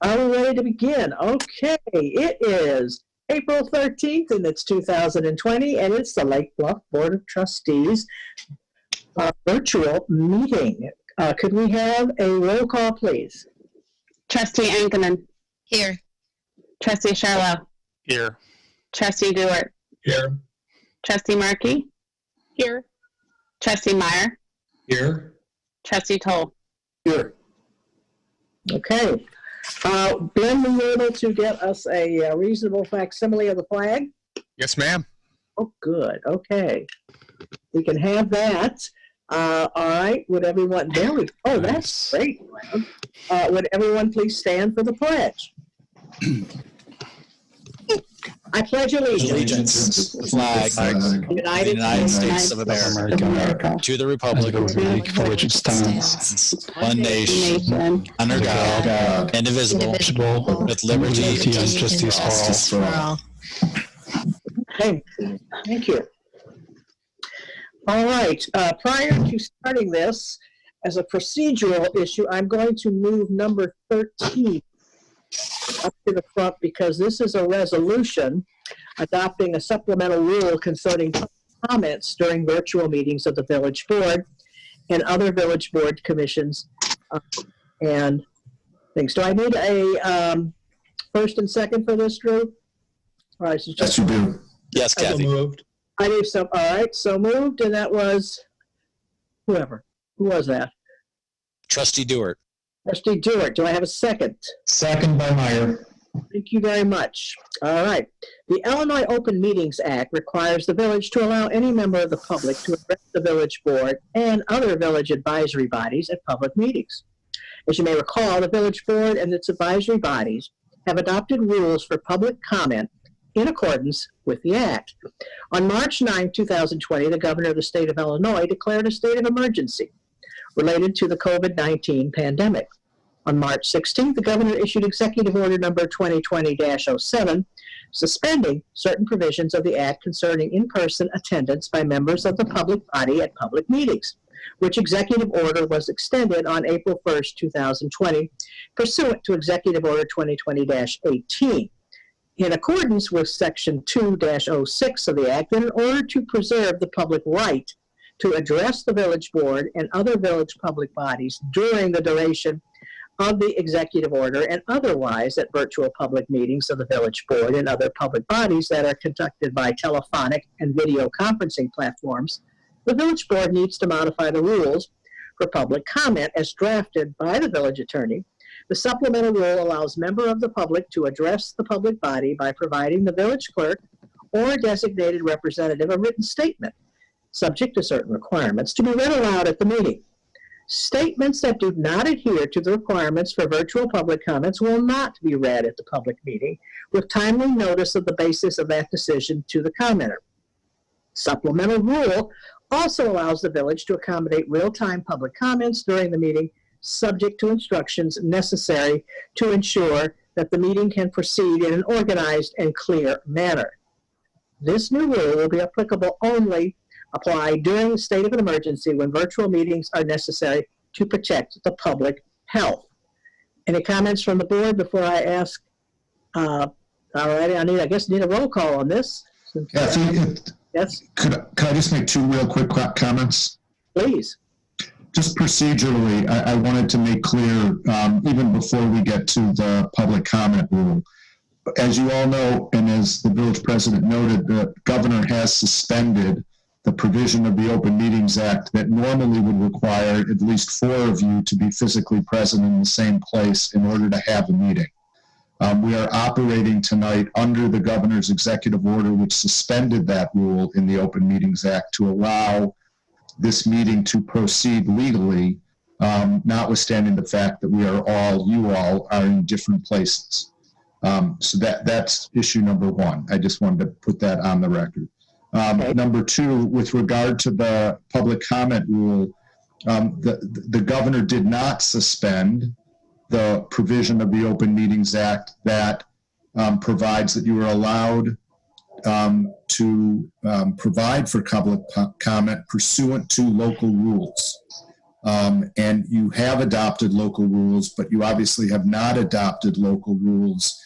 Are we ready to begin? Okay, it is April 13th and it's 2020 and it's the Lake Bluff Board of Trustees virtual meeting. Could we have a roll call, please? Trustee Ankerman. Here. Trustee Charlo. Here. Trustee Dewart. Here. Trustee Markey. Here. Trustee Meyer. Here. Trustee Toll. Here. Okay. Ben, were you able to get us a reasonable facsimile of the flag? Yes, ma'am. Oh, good. Okay. We can have that. All right. Would everyone, there we go. Oh, that's great. Would everyone please stand for the pledge? I pledge allegiance to the flag of the United States of America, to the republic for which it stands, one nation, under God, indivisible, with liberty and justice for all. Okay. Thank you. All right. Prior to starting this, as a procedural issue, I'm going to move number 13 up to the front because this is a resolution adopting a supplemental rule concerning comments during virtual meetings of the village board and other village board commissions and things. Do I need a first and second for this, Drew? All right, so Yes, you do. Yes, Kathy. Moved. I do so. All right, so moved, and that was whoever. Who was that? Trustee Dewart. Trustee Dewart. Do I have a second? Second by Meyer. Thank you very much. All right. The Illinois Open Meetings Act requires the village to allow any member of the public to address the village board and other village advisory bodies at public meetings. As you may recall, the village board and its advisory bodies have adopted rules for public comment in accordance with the Act. On March 9, 2020, the governor of the state of Illinois declared a state of emergency related to the COVID-19 pandemic. On March 16th, the governor issued Executive Order number 2020-07, suspending certain provisions of the Act concerning in-person attendance by members of the public body at public meetings, which executive order was extended on April 1st, 2020, pursuant to Executive Order 2020-18. In accordance with Section 2-06 of the Act, and in order to preserve the public right to address the village board and other village public bodies during the duration of the executive order and otherwise at virtual public meetings of the village board and other public bodies that are conducted by telephonic and video conferencing platforms, the village board needs to modify the rules for public comment as drafted by the village attorney. The supplemental rule allows member of the public to address the public body by providing the village clerk or designated representative a written statement, subject to certain requirements, to be read aloud at the meeting. Statements that do not adhere to the requirements for virtual public comments will not be read at the public meeting, with timely notice of the basis of that decision to the commenter. Supplemental rule also allows the village to accommodate real-time public comments during the meeting, subject to instructions necessary to ensure that the meeting can proceed in an organized and clear manner. This new rule will be apply during the state of an emergency when virtual meetings are necessary to protect the public health. Any comments from the board before I ask? All right, I guess need a roll call on this. Kathy, Yes, could I just make two real quick comments? please. Just procedurally, I wanted to make clear, even before we get to the public comment rule, as you all know, and as the village president noted, the governor has suspended the provision of the Open Meetings Act that normally would require at least 4 of you to be physically present in the same place in order to have a meeting. We are operating tonight under the governor's executive order, which suspended that rule in the Open Meetings Act to allow this meeting to proceed legally, notwithstanding the fact that you all are in different places. So that's issue number 1. I just wanted to put that on the record. Okay. Number 2, with regard to the public comment rule, the governor did not suspend the provision of the Open Meetings Act that provides that you are allowed to provide for public comment pursuant to local rules. And you have adopted local rules, but you obviously have not adopted local rules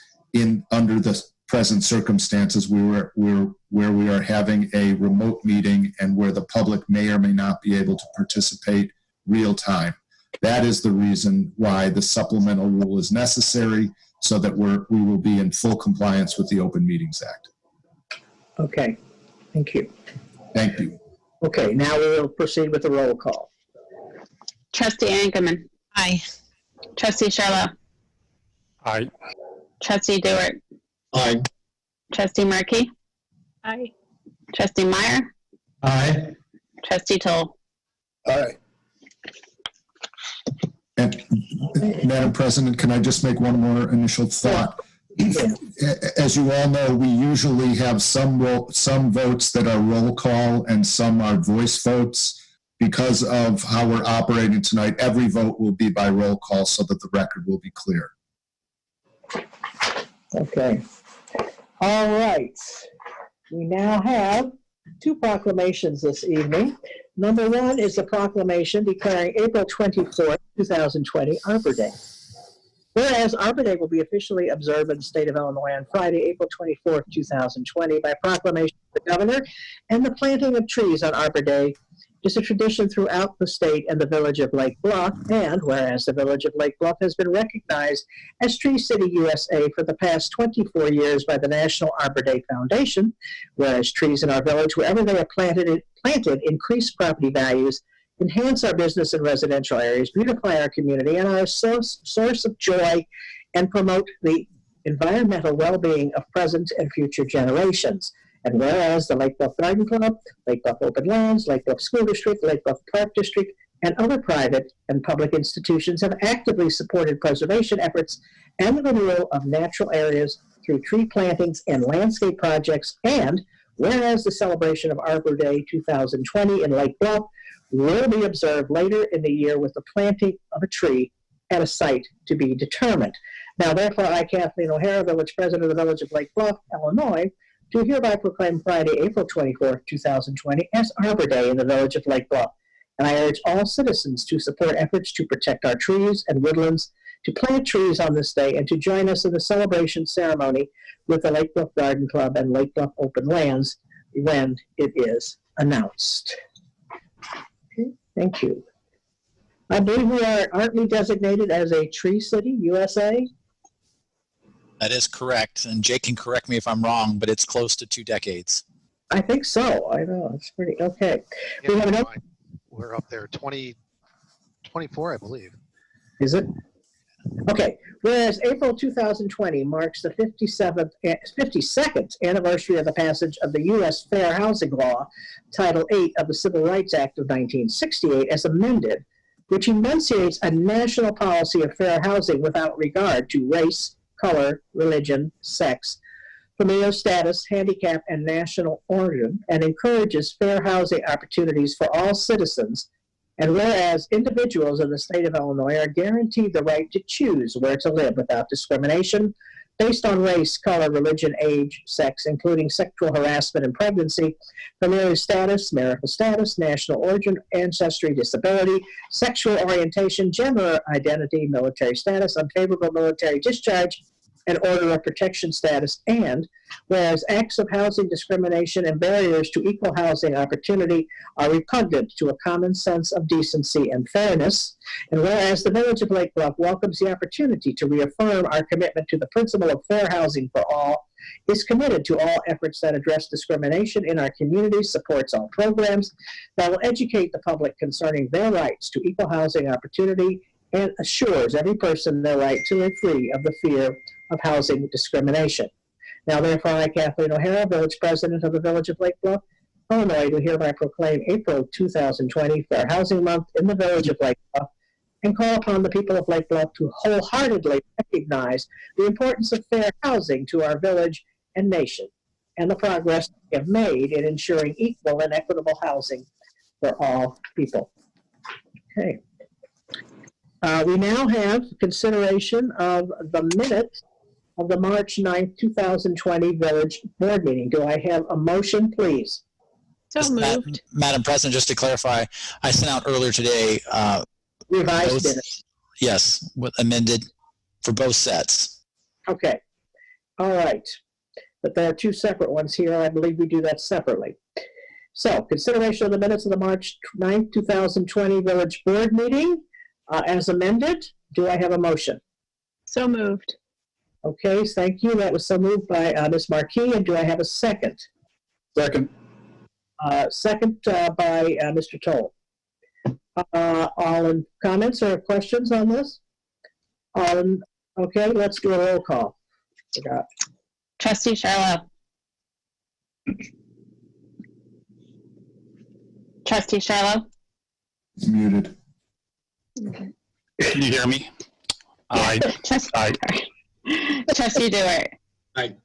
under the present circumstances where we are having a remote meeting and where the public may or may not be able to participate real time. That is the reason why the supplemental rule is necessary, so that we will be in full compliance with the Open Meetings Act. Okay, thank you. Thank you. Okay, now we will proceed with the roll call. Trustee Angerman. Aye. Trustee Sherlow. Aye. Trustee Dewart. Aye. Trustee Markey. Aye. Trustee Meyer. Aye. Trustee Toll. Aye. And Madam President, can I just make one more initial thought? As you all know, we usually have some votes that are roll call and some are voice votes. Because of how we're operating tonight, every vote will be by roll call so that the record will be clear. Okay. All right. We now have two proclamations this evening. Number one is the proclamation declaring April 24th, 2020 Arbor Day. Whereas Arbor Day will be officially observed in the state of Illinois on Friday, April 24th, 2020 by proclamation of the governor, and the planting of trees on Arbor Day is a tradition throughout the state and the village of Lake Bluff, and whereas the village of Lake Bluff has been recognized as Tree City USA for the past 24 years by the National Arbor Day Foundation, whereas trees in our village, wherever they are planted increase property values, enhance our business and residential areas, beautify our community, and are a source of joy, and promote the environmental well-being of present and future generations. And whereas the Lake Bluff Garden Club, Lake Bluff Open Lands, Lake Bluff School District, Lake Bluff Park District, and other private and public institutions have actively supported preservation efforts and the renewal of natural areas through tree plantings and landscape projects, and whereas the celebration of Arbor Day 2020 in Lake Bluff will be observed later in the year with the planting of a tree at a site to be determined. Now, therefore, I, Kathleen O'Hara, Village President of the Village of Lake Bluff, Illinois, do hereby proclaim Friday, April 24th, 2020 as Arbor Day in the Village of Lake Bluff. And I urge all citizens to support efforts to protect our trees and woodlands, to plant trees on this day, and to join us in the celebration ceremony with the Lake Bluff Garden Club and Lake Bluff Open Lands when it is announced. Okay, thank you. I believe aren't we designated as a Tree City, USA? That is correct. And Jake can correct me if I'm wrong, but it's close to 2 decades. I think so. I know. It's pretty okay. Yeah, we're up there 2024, I believe. Is it? Okay. Whereas April 2020 marks the 52nd anniversary of the passage of the U.S. Fair Housing Law, Title 8 of the Civil Rights Act of 1968, as amended, which enunciates a national policy of fair housing without regard to race, color, religion, sex, familial status, handicap, and national origin, and encourages fair housing opportunities for all citizens. And whereas individuals in the state of Illinois are guaranteed the right to choose where to live without discrimination based on race, color, religion, age, sex, including sexual harassment and pregnancy, familial status, marital status, national origin, ancestry, disability, sexual orientation, gender identity, military status, unfavorable military discharge, and order of protection status, and whereas acts of housing discrimination and barriers to equal housing opportunity are repugnant to a common sense of decency and fairness, and whereas the Village of Lake Bluff welcomes the opportunity to reaffirm our commitment to the principle of fair housing for all, is committed to all efforts that address discrimination in our community, supports all programs that will educate the public concerning their rights to equal housing opportunity, and assures every person their right to live free of the fear of housing discrimination. Now, therefore, I, Kathleen O'Hara, Village President of the Village of Lake Bluff, Illinois, do hereby proclaim April 2020 Fair Housing Month in the Village of Lake Bluff, and call upon the people of Lake Bluff to wholeheartedly recognize the importance of fair housing to our village and nation, and the progress we have made in ensuring equal and equitable housing for all people. Okay. We now have consideration of the minutes of the March 9th, 2020 Village Board meeting. Do I have a motion, please? So moved. Madam President, just to clarify, I sent out earlier today, Revised both- minutes. yes, with amended for both sets. Okay. All right. But there are two separate ones here. I believe we do that separately. So, consideration of the minutes of the March 9th, 2020 Village Board meeting as amended. Do I have a motion? So moved. Okay, thank you. That was so moved by Ms. Marquis. And do I have a second? Second. Second by Mr. Toll. All in comments or questions on this? All in, okay, let's do a roll call. Trustee Charlo. Trustee Charlo. Muted. Can you hear me? Aye. Trustee, Aye. Trustee Dewart. Aye.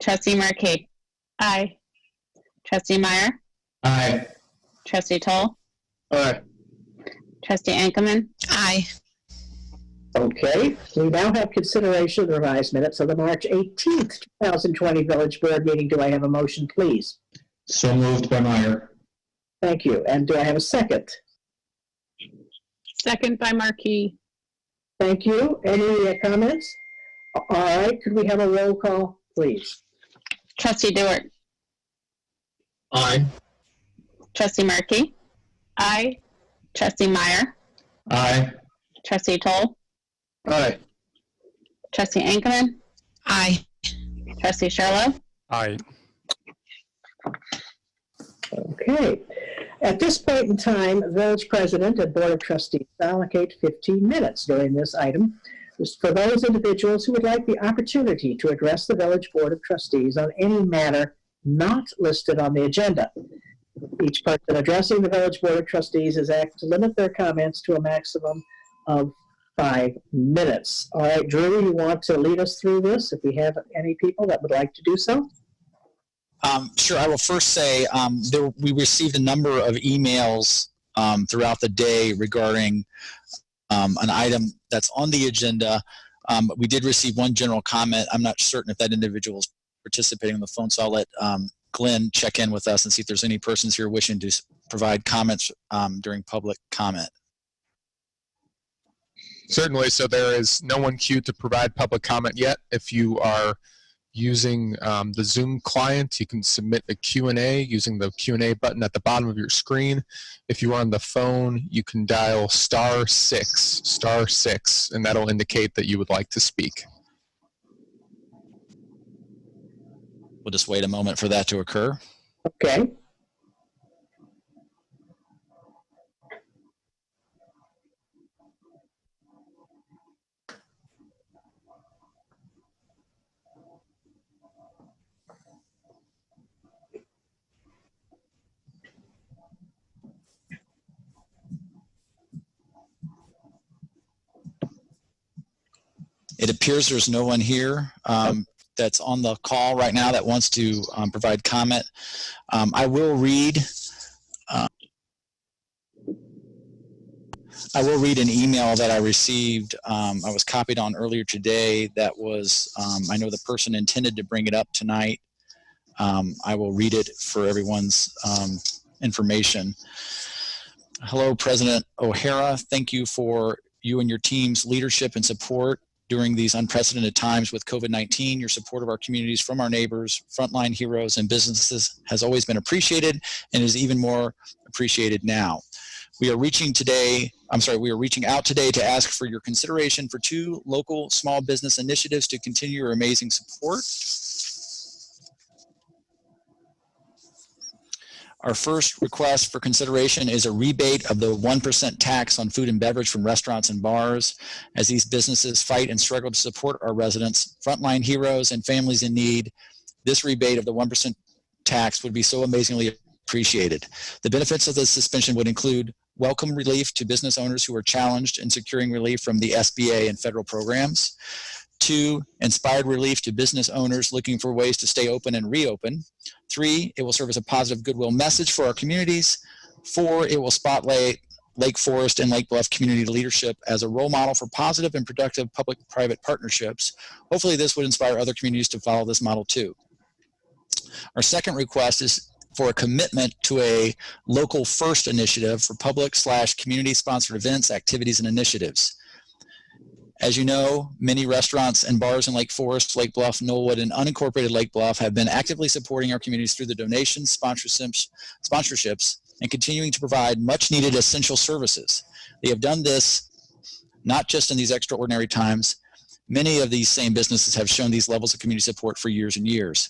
Trustee Markey. Aye. Trustee Meyer. Aye. Trustee Toll. Aye. Trustee Ankerman. Aye. Okay, we now have consideration of the revised minutes of the March 18th, 2020 Village Board meeting. Do I have a motion, please? So moved by Meyer. Thank you. And do I have a second? Second by Markey. Thank you. Any comments? All right, could we have a roll call, please? Trustee Dewart. Aye. Trustee Markey. Aye. Trustee Meyer. Aye. Trustee Toll. Aye. Trustee Ankerman. Aye. Trustee Charlo. Aye. Okay. At this point in time, Village President and Board of Trustees allocate 15 minutes during this item for those individuals who would like the opportunity to address the Village Board of Trustees on any matter not listed on the agenda. Each person addressing the Village Board of Trustees is asked to limit their comments to a maximum of 5 minutes. All right, Drew, you want to lead us through this if we have any people that would like to do so? Sure. I will first say we received a number of emails throughout the day regarding an item that's on the agenda. We did receive one general comment. I'm not certain if that individual is participating on the phone, so I'll let Glenn check in with us and see if there's any persons here wishing to provide comments during public comment. Certainly. So there is no one queued to provide public comment yet. If you are using the Zoom client, you can submit a Q&A using the Q&A button at the bottom of your screen. If you are on the phone, you can dial *6, and that'll indicate that you would like to speak. We'll just wait a moment for that to occur. Okay. It appears there's no one here that's on the call right now that wants to provide comment. I will read an email that I received. I was copied on earlier today. That was, I know the person intended to bring it up tonight. I will read it for everyone's information. Hello, President O'Hara. Thank you for you and your team's leadership and support during these unprecedented times with COVID-19. Your support of our communities from our neighbors, frontline heroes, and businesses has always been appreciated and is even more appreciated now. We are reaching out today to ask for your consideration for 2 local small business initiatives to continue your amazing support. Our first request for consideration is a rebate of the 1% tax on food and beverage from restaurants and bars. As these businesses fight and struggle to support our residents, frontline heroes, and families in need, this rebate of the 1% tax would be so amazingly appreciated. The benefits of this suspension would include welcome relief to business owners who are challenged in securing relief from the SBA and federal programs. 2, inspired relief to business owners looking for ways to stay open and reopen. 3, it will serve as a positive goodwill message for our communities. 4, it will spotlight Lake Forest and Lake Bluff community leadership as a role model for positive and productive public-private partnerships. Hopefully this would inspire other communities to follow this model too. Our second request is for a commitment to a local first initiative for public/community sponsored events, activities, and initiatives. As you know, many restaurants and bars in Lake Forest, Lake Bluff, Knollwood, and unincorporated Lake Bluff have been actively supporting our communities through the donations, sponsorships, and continuing to provide much needed essential services. They have done this not just in these extraordinary times. Many of these same businesses have shown these levels of community support for years and years.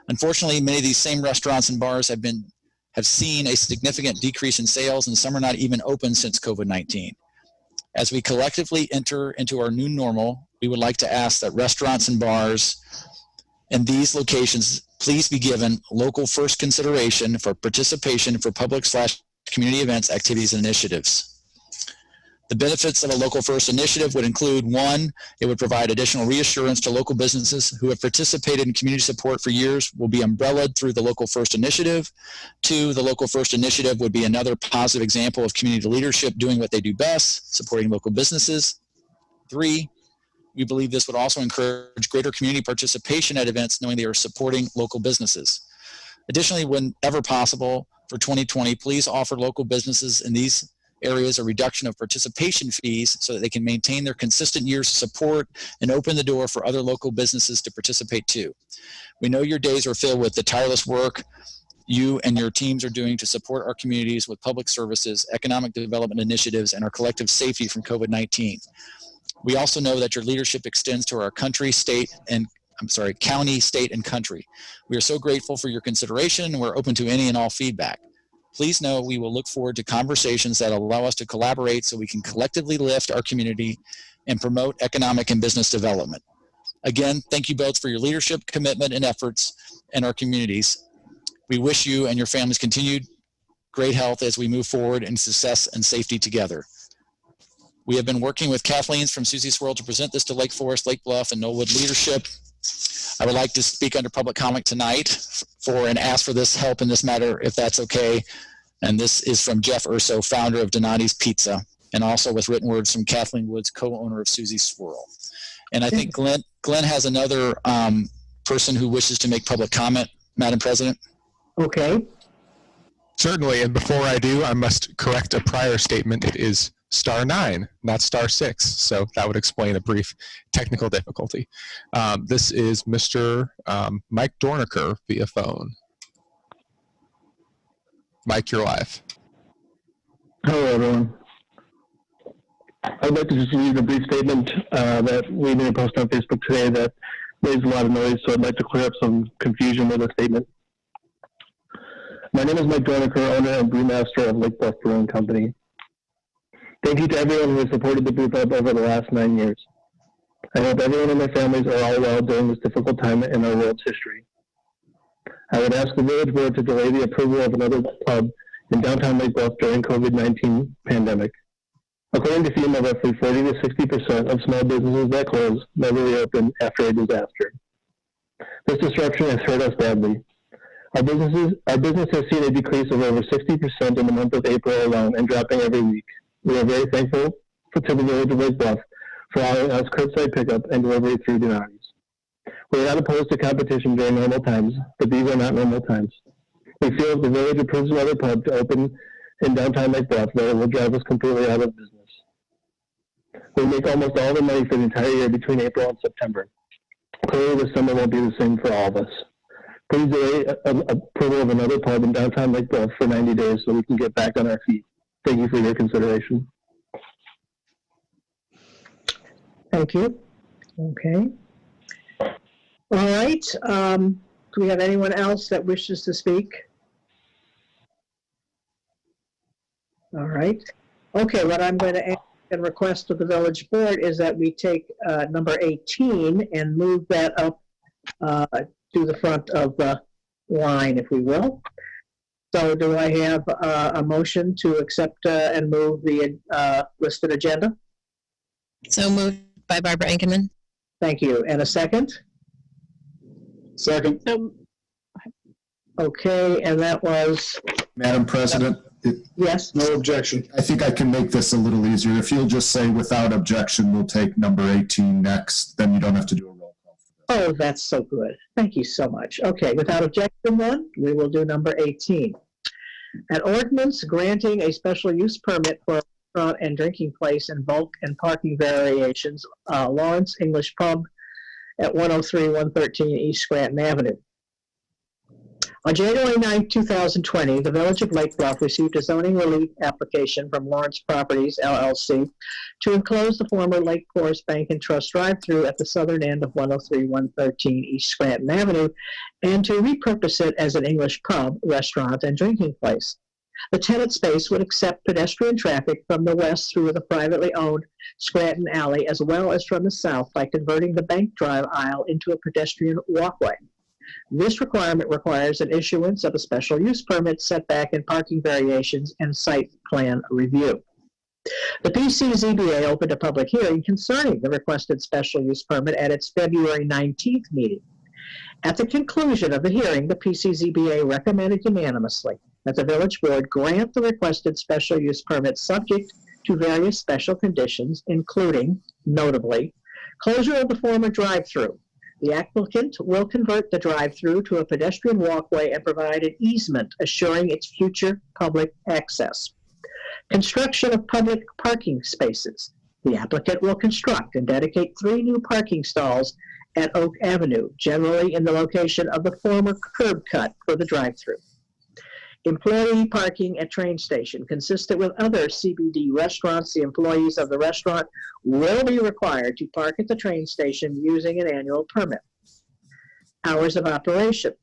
Unfortunately, many of these same restaurants and bars have seen a significant decrease in sales, and some are not even open since COVID-19. As we collectively enter into our new normal, we would like to ask that restaurants and bars in these locations please be given local first consideration for participation for public/community events, activities, and initiatives. The benefits of a local first initiative would include: 1, it would provide additional reassurance to local businesses who have participated in community support for years will be umbrellaed through the local first initiative. 2, the local first initiative would be another positive example of community leadership doing what they do best, supporting local businesses. 3, we believe this would also encourage greater community participation at events knowing they are supporting local businesses. Additionally, whenever possible for 2020, please offer local businesses in these areas a reduction of participation fees so that they can maintain their consistent years of support and open the door for other local businesses to participate too. We know your days are filled with the tireless work you and your teams are doing to support our communities with public services, economic development initiatives, and our collective safety from COVID-19. We also know that your leadership extends to our county, state, and country. We are so grateful for your consideration, and we're open to any and all feedback. Please know we will look forward to conversations that allow us to collaborate so we can collectively lift our community and promote economic and business development. Again, thank you both for your leadership, commitment, and efforts in our communities. We wish you and your families continued great health as we move forward in success and safety together. We have been working with Kathleen's from Susie's Swirl to present this to Lake Forest, Lake Bluff, and Knollwood leadership. I would like to speak under public comment tonight and ask for this help in this matter, if that's okay. And this is from Jeff Urso, founder of Donati's Pizza, and also with written words from Kathleen Woods, co-owner of Susie's Swirl. And I think Glenn has another person who wishes to make public comment, Madam President. Okay. Certainly, and before I do, I must correct a prior statement. It is *9, not *6, so that would explain a brief technical difficulty. This is Mr. Mike Dorniker via phone. Mike, you're live. Hello, everyone. I'd like to just read a brief statement that we made a post on Facebook today that raised a lot of noise, so I'd like to clear up some confusion with the statement. My name is Mike Dorniker, owner and brewmaster of Lake Bluff Brewing Company. Thank you to everyone who has supported the brew pub over the last 9 years. I hope everyone and their families are all well during this difficult time in our world's history. I would ask the village board to delay the approval of another pub in downtown Lake Bluff during COVID-19 pandemic. According to FEMA, roughly 40 to 60% of small businesses that close never reopen after a disaster. This disruption has hurt us badly. Our business has seen a decrease of over 60% in the month of April alone and dropping every week. We are very thankful to the village of Lake Bluff for allowing us curbside pickup and delivery through Donati's. We are not opposed to competition during normal times, but these are not normal times. We feel if the village approves another pub to open in downtown Lake Bluff, that it will drive us completely out of business. We make almost all the money for the entire year between April and September. Clearly, this summer won't be the same for all of us. Please delay approval of another pub in downtown Lake Bluff for 90 days so we can get back on our feet. Thank you for your consideration. Thank you. Okay. All right. Do we have anyone else that wishes to speak? All right. Okay, what I'm going to ask and request of the village board is that we take number 18 and move that up to the front of the line, if we will. So do I have a motion to accept and move the listed agenda? So moved by Barbara Enkenman. Thank you. And a second? Second. Okay, and that was? Madam President, Yes? No objection. I think I can make this a little easier. If you'll just say without objection, we'll take number 18 next, then you don't have to do a roll call for Oh, that's so good. Thank you so much. Okay, without objection then, we will do number 18. An ordinance granting a special use permit for a restaurant and drinking place in bulk and parking variations, Lawrence English Pub at 103-113 East Scranton Avenue. On January 9, 2020, the Village of Lake Bluff received a zoning relief application from Lawrence Properties, LLC, to enclose the former Lake Forest Bank and Trust drive-through at the southern end of 103-113 East Scranton Avenue, and to repurpose it as an English pub, restaurant, and drinking place. The tenant space would accept pedestrian traffic from the west through the privately owned Scranton Alley, as well as from the south by converting the Bank Drive aisle into a pedestrian walkway. This requirement requires an issuance of a special use permit, setback and parking variations, and site plan review. The PCZBA opened a public hearing concerning the requested special use permit at its February 19th meeting. At the conclusion of the hearing, the PCZBA recommended unanimously that the village board grant the requested special use permit subject to various special conditions, including, notably, closure of the former drive-through. The applicant will convert the drive-through to a pedestrian walkway and provide an easement assuring its future public access. Construction of public parking spaces. The applicant will construct and dedicate 3 new parking stalls at Oak Avenue, generally in the location of the former curb cut for the drive-through. Employee parking at train station. Consistent with other CBD restaurants, the employees of the restaurant will be required to park at the train station using an annual permit. Hours of operation.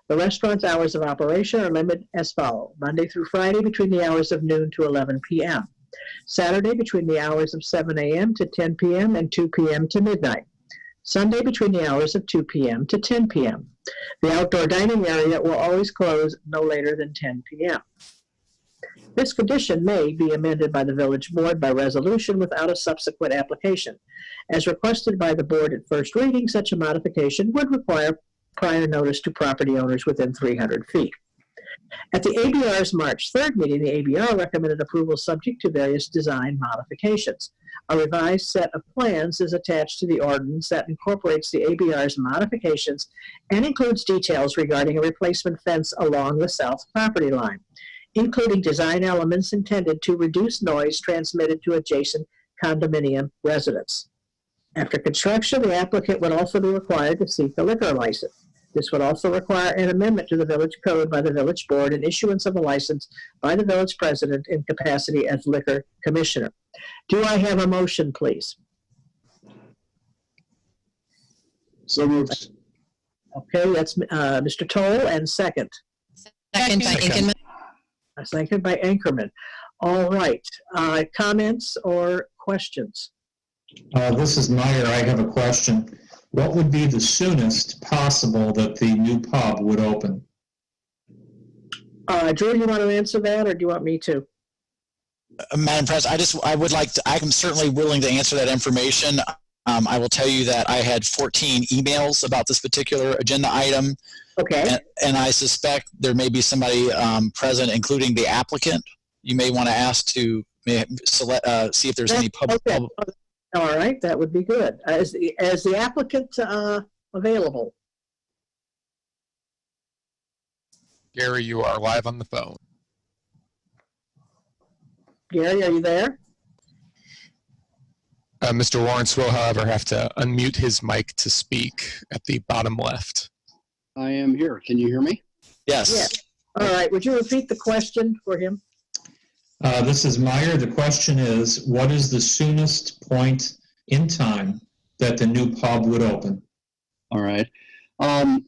The restaurant's hours of operation are limited as follows: Monday through Friday between the hours of noon to 11 p.m. Saturday between the hours of 7 a.m. to 10 p.m. and 2 p.m. to midnight. Sunday between the hours of 2 p.m. to 10 p.m. The outdoor dining area will always close no later than 10 p.m. This condition may be amended by the village board by resolution without a subsequent application. As requested by the board at first reading, such a modification would require prior notice to property owners within 300 feet. At the ABR's March 3rd meeting, the ABR recommended approval subject to various design modifications. A revised set of plans is attached to the ordinance that incorporates the ABR's modifications and includes details regarding a replacement fence along the south property line, including design elements intended to reduce noise transmitted to adjacent condominium residents. After construction, the applicant would also be required to seek a liquor license. This would also require an amendment to the village code by the village board and issuance of a license by the village president in capacity as liquor commissioner. Do I have a motion, please? So moved. Okay, that's Mr. Toll, and second. Second by Inkenman. A second by Anchorman. All right. Comments or questions? This is Meyer. I have a question. What would be the soonest possible that the new pub would open? Drew, you want to answer that, or do you want me to? Madam President, I'm certainly willing to answer that information. I will tell you that I had 14 emails about this particular agenda item. Okay. And I suspect there may be somebody present, including the applicant. You may want to ask to see if there's any public. Okay. All right, that would be good. Is the applicant available? Gary, you are live on the phone. Gary, are you there? Mr. Lawrence will, however, have to unmute his mic to speak at the bottom left. I am here. Can you hear me? Yes. Yes. All right, would you repeat the question for him? This is Meyer. The question is, what is the soonest point in time that the new pub would open? All right. I'm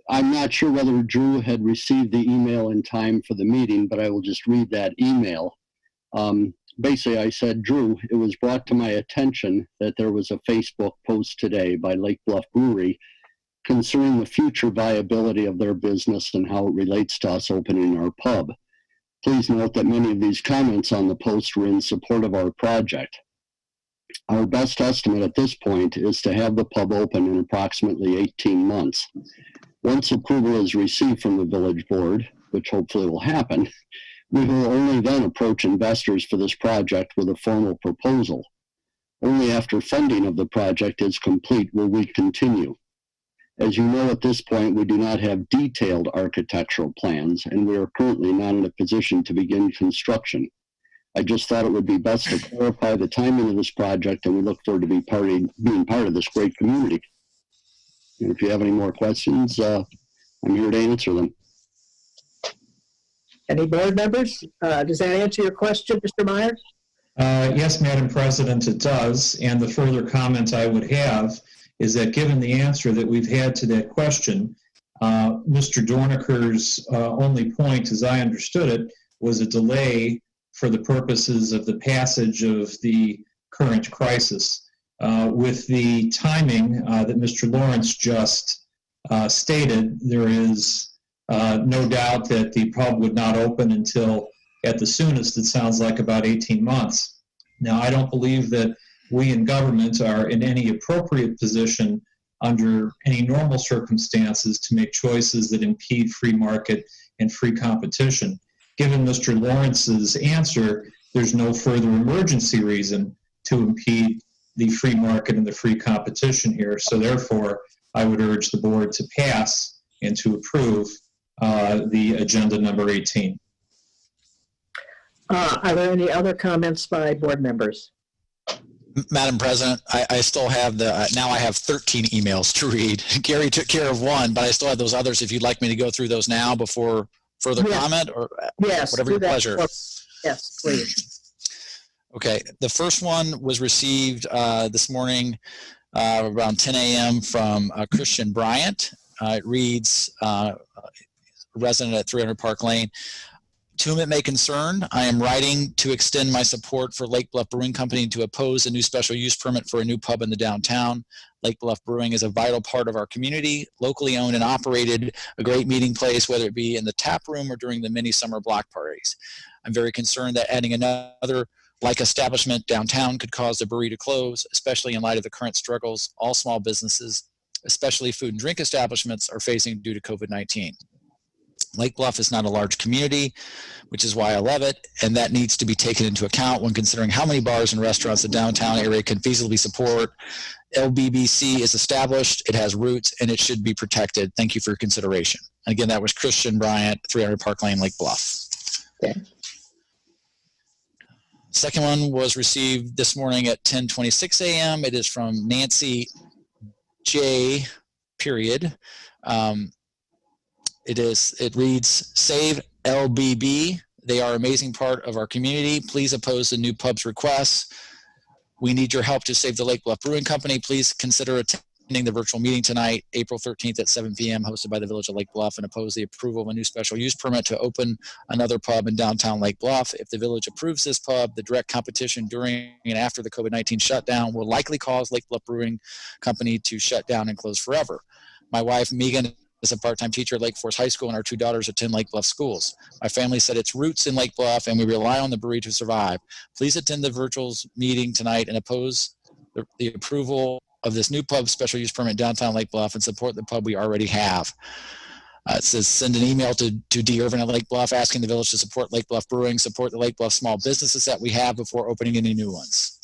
not sure whether Drew had received the email in time for the meeting, but I will just read that email. Basically, I said, Drew, it was brought to my attention that there was a Facebook post today by Lake Bluff Brewery concerning the future viability of their business and how it relates to us opening our pub. Please note that many of these comments on the post were in support of our project. Our best estimate at this point is to have the pub open in approximately 18 months. Once approval is received from the village board, which hopefully will happen, we will only then approach investors for this project with a formal proposal. Only after funding of the project is complete will we continue. As you know, at this point, we do not have detailed architectural plans, and we are currently not in a position to begin construction. I just thought it would be best to clarify the timing of this project, and we look forward to being part of this great community. And if you have any more questions, I'm here to answer them. Any board members? Does that answer your question, Mr. Meyer? Yes, Madam President, it does. And the further comment I would have is that given the answer that we've had to that question, Mr. Dorniker's only point, as I understood it, was a delay for the purposes of the passage of the current crisis. With the timing that Mr. Lawrence just stated, there is no doubt that the pub would not open until, at the soonest, it sounds like about 18 months. Now, I don't believe that we in government are in any appropriate position under any normal circumstances to make choices that impede free market and free competition. Given Mr. Lawrence's answer, there's no further emergency reason to impede the free market and the free competition here. So therefore, I would urge the board to pass and to approve the agenda number 18. Are there any other comments by board members? Madam President, I still have now I have 13 emails to read. Gary took care of one, but I still have those others if you'd like me to go through those now before further comment, or yes, whatever your pleasure. Yes, please. Okay, the first one was received this morning around 10 a.m. from Christian Bryant. It reads, resident at 300 Park Lane. To whom it may concern, I am writing to extend my support for Lake Bluff Brewing Company to oppose a new special use permit for a new pub in the downtown. Lake Bluff Brewing is a vital part of our community, locally owned and operated, a great meeting place, whether it be in the tap room or during the mini summer block parties. I'm very concerned that adding another like establishment downtown could cause the brewery to close, especially in light of the current struggles all small businesses, especially food and drink establishments, are facing due to COVID-19. Lake Bluff is not a large community, which is why I love it, and that needs to be taken into account when considering how many bars and restaurants the downtown area can feasibly support. LBVB is established, it has roots, and it should be protected. Thank you for your consideration. And again, that was Christian Bryant, 300 Park Lane, Lake Bluff. Okay. Second one was received this morning at 10:26 a.m. It is from Nancy J. Period. It reads, save LBB. They are an amazing part of our community. Please oppose the new pub's requests. We need your help to save the Lake Bluff Brewing Company. Please consider attending the virtual meeting tonight, April 13th at 7 p.m., hosted by the Village of Lake Bluff, and oppose the approval of a new special use permit to open another pub in downtown Lake Bluff. If the village approves this pub, the direct competition during and after the COVID-19 shutdown will likely cause Lake Bluff Brewing Company to shut down and close forever. My wife, Megan, is a part-time teacher at Lake Forest High School, and our two daughters attend Lake Bluff schools. My family set its roots in Lake Bluff, and we rely on the brewery to survive. Please attend the virtual meeting tonight and oppose the approval of this new pub special use permit downtown Lake Bluff and support the pub we already have. It says send an email to D. Irvin at Lake Bluff asking the village to support Lake Bluff Brewing, support the Lake Bluff small businesses that we have before opening any new ones.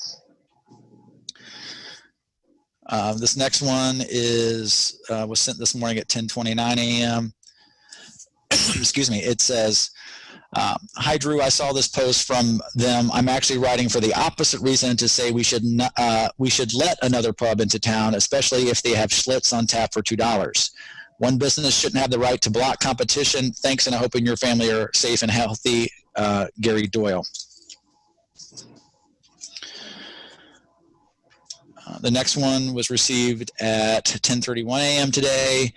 This next one was sent this morning at 10:29 a.m. Excuse me. It says, hi, Drew. I saw this post from them. I'm actually writing for the opposite reason, to say we should let another pub into town, especially if they have Schlitz on tap for $2. One business shouldn't have the right to block competition. Thanks, and I hope you and your family are safe and healthy. Gary Doyle. The next one was received at 10:31 a.m. today.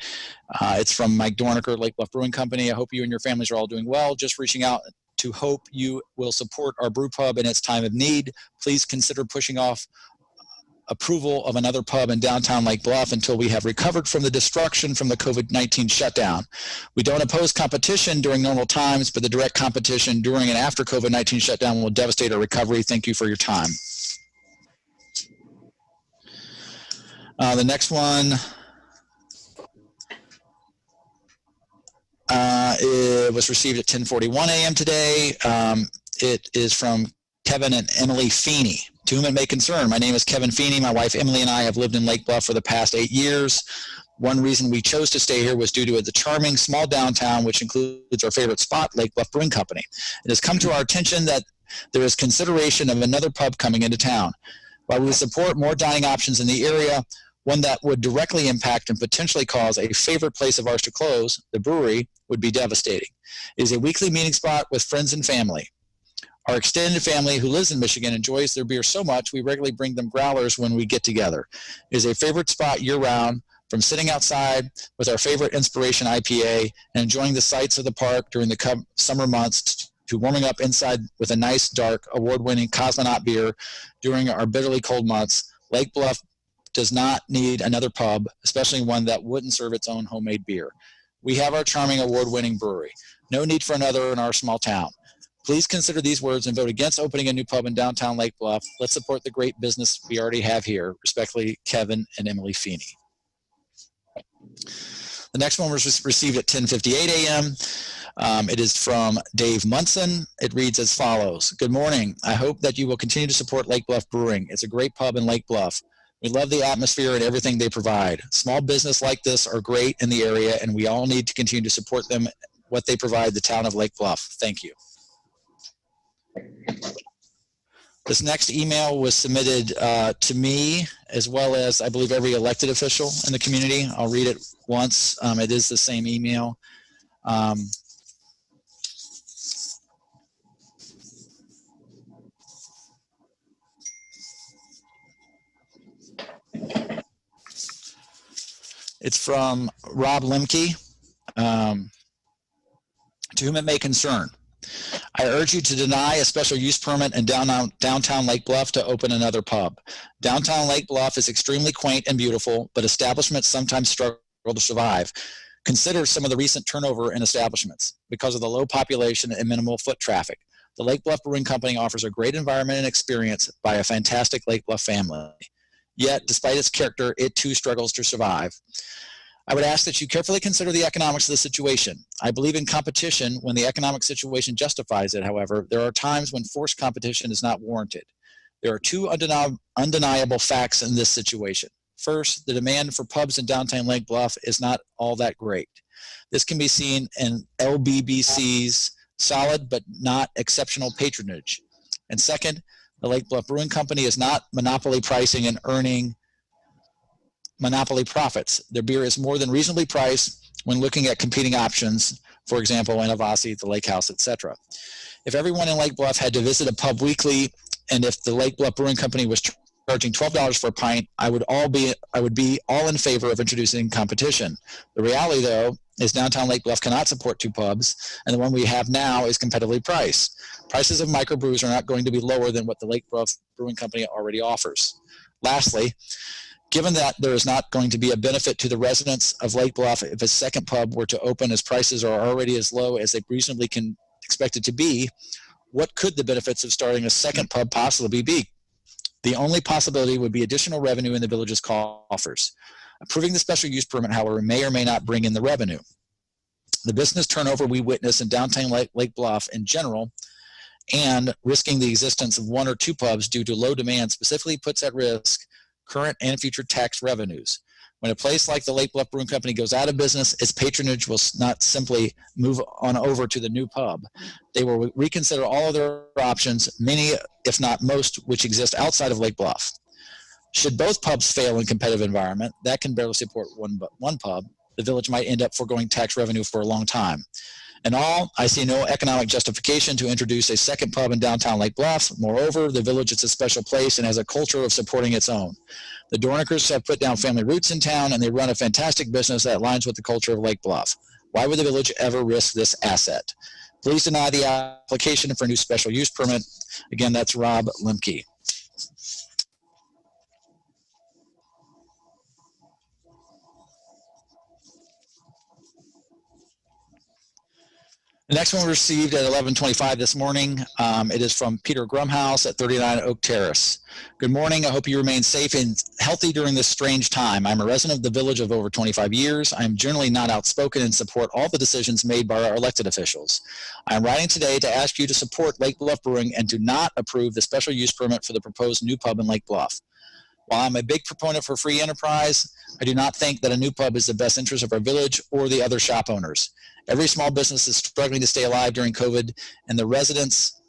It's from Mike Dorniker, Lake Bluff Brewing Company. I hope you and your families are all doing well. Just reaching out to hope you will support our brew pub in its time of need. Please consider pushing off approval of another pub in downtown Lake Bluff until we have recovered from the destruction from the COVID-19 shutdown. We don't oppose competition during normal times, but the direct competition during and after COVID-19 shutdown will devastate our recovery. Thank you for your time. The next one it was received at 10:41 a.m. today. It is from Kevin and Emily Feeney. To whom it may concern, my name is Kevin Feeney. My wife Emily and I have lived in Lake Bluff for the past 8 years. One reason we chose to stay here was due to the charming small downtown, which includes our favorite spot, Lake Bluff Brewing Company. It has come to our attention that there is consideration of another pub coming into town. While we support more dining options in the area, one that would directly impact and potentially cause a favorite place of ours to close, the brewery, would be devastating. It is a weekly meeting spot with friends and family. Our extended family who lives in Michigan enjoys their beer so much, we regularly bring them growlers when we get together. It is a favorite spot year-round, from sitting outside with our favorite Inspiration IPA and enjoying the sights of the park during the summer months to warming up inside with a nice, dark, award-winning Cosmonaut beer during our bitterly cold months. Lake Bluff does not need another pub, especially one that wouldn't serve its own homemade beer. We have our charming award-winning brewery. No need for another in our small town. Please consider these words and vote against opening a new pub in downtown Lake Bluff. Let's support the great business we already have here. Respectfully, Kevin and Emily Feeney. The next one was received at 10:58 a.m. It is from Dave Munson. It reads as follows. Good morning. I hope that you will continue to support Lake Bluff Brewing. It's a great pub in Lake Bluff. We love the atmosphere and everything they provide. Small business like this are great in the area, and we all need to continue to support them, what they provide the town of Lake Bluff. Thank you. This next email was submitted to me, as well as I believe every elected official in the community. I'll read it once. It is the same email. It's from Rob Lemke, to whom it may concern. I urge you to deny a special use permit in downtown Lake Bluff to open another pub. Downtown Lake Bluff is extremely quaint and beautiful, but establishments sometimes struggle to survive. Consider some of the recent turnover in establishments because of the low population and minimal foot traffic. The Lake Bluff Brewing Company offers a great environment and experience by a fantastic Lake Bluff family. Yet, despite its character, it too struggles to survive. I would ask that you carefully consider the economics of the situation. I believe in competition when the economic situation justifies it. However, there are times when forced competition is not warranted. There are two undeniable facts in this situation. First, the demand for pubs in downtown Lake Bluff is not all that great. This can be seen in LBBC's solid but not exceptional patronage. And second, the Lake Bluff Brewing Company is not monopoly pricing and earning monopoly profits. Their beer is more than reasonably priced when looking at competing options, for example, Innovasi, the Lake House, etc. If everyone in Lake Bluff had to visit a pub weekly, and if the Lake Bluff Brewing Company was charging $12 for a pint, I would be all in favor of introducing competition. The reality, though, is downtown Lake Bluff cannot support two pubs, and the one we have now is competitively priced. Prices of microbrews are not going to be lower than what the Lake Bluff Brewing Company already offers. Lastly, given that there is not going to be a benefit to the residents of Lake Bluff if a second pub were to open as prices are already as low as they reasonably can expect it to be, what could the benefits of starting a second pub possibly be? The only possibility would be additional revenue in the village's coffers. Approving the special use permit, however, may or may not bring in the revenue. The business turnover we witness in downtown Lake Bluff in general, and risking the existence of one or two pubs due to low demand specifically puts at risk current and future tax revenues. When a place like the Lake Bluff Brewing Company goes out of business, its patronage will not simply move on over to the new pub. They will reconsider all of their options, many, if not most, which exist outside of Lake Bluff. Should both pubs fail in competitive environment, that can barely support one pub. The village might end up foregoing tax revenue for a long time. In all, I see no economic justification to introduce a second pub in downtown Lake Bluff. Moreover, the village is a special place and has a culture of supporting its own. The Dornickers have put down family roots in town, and they run a fantastic business that aligns with the culture of Lake Bluff. Why would the village ever risk this asset? Please deny the application for a new special use permit. Again, that's Rob Lemke. The next one we received at 11:25 this morning. It is from Peter Grumhouse at 39 Oak Terrace. Good morning. I hope you remain safe and healthy during this strange time. I'm a resident of the village of over 25 years. I am generally not outspoken and support all the decisions made by our elected officials. I am writing today to ask you to support Lake Bluff Brewing and to not approve the special use permit for the proposed new pub in Lake Bluff. While I'm a big proponent for free enterprise, I do not think that a new pub is the best interest of our village or the other shop owners. Every small business is struggling to stay alive during COVID, and the residents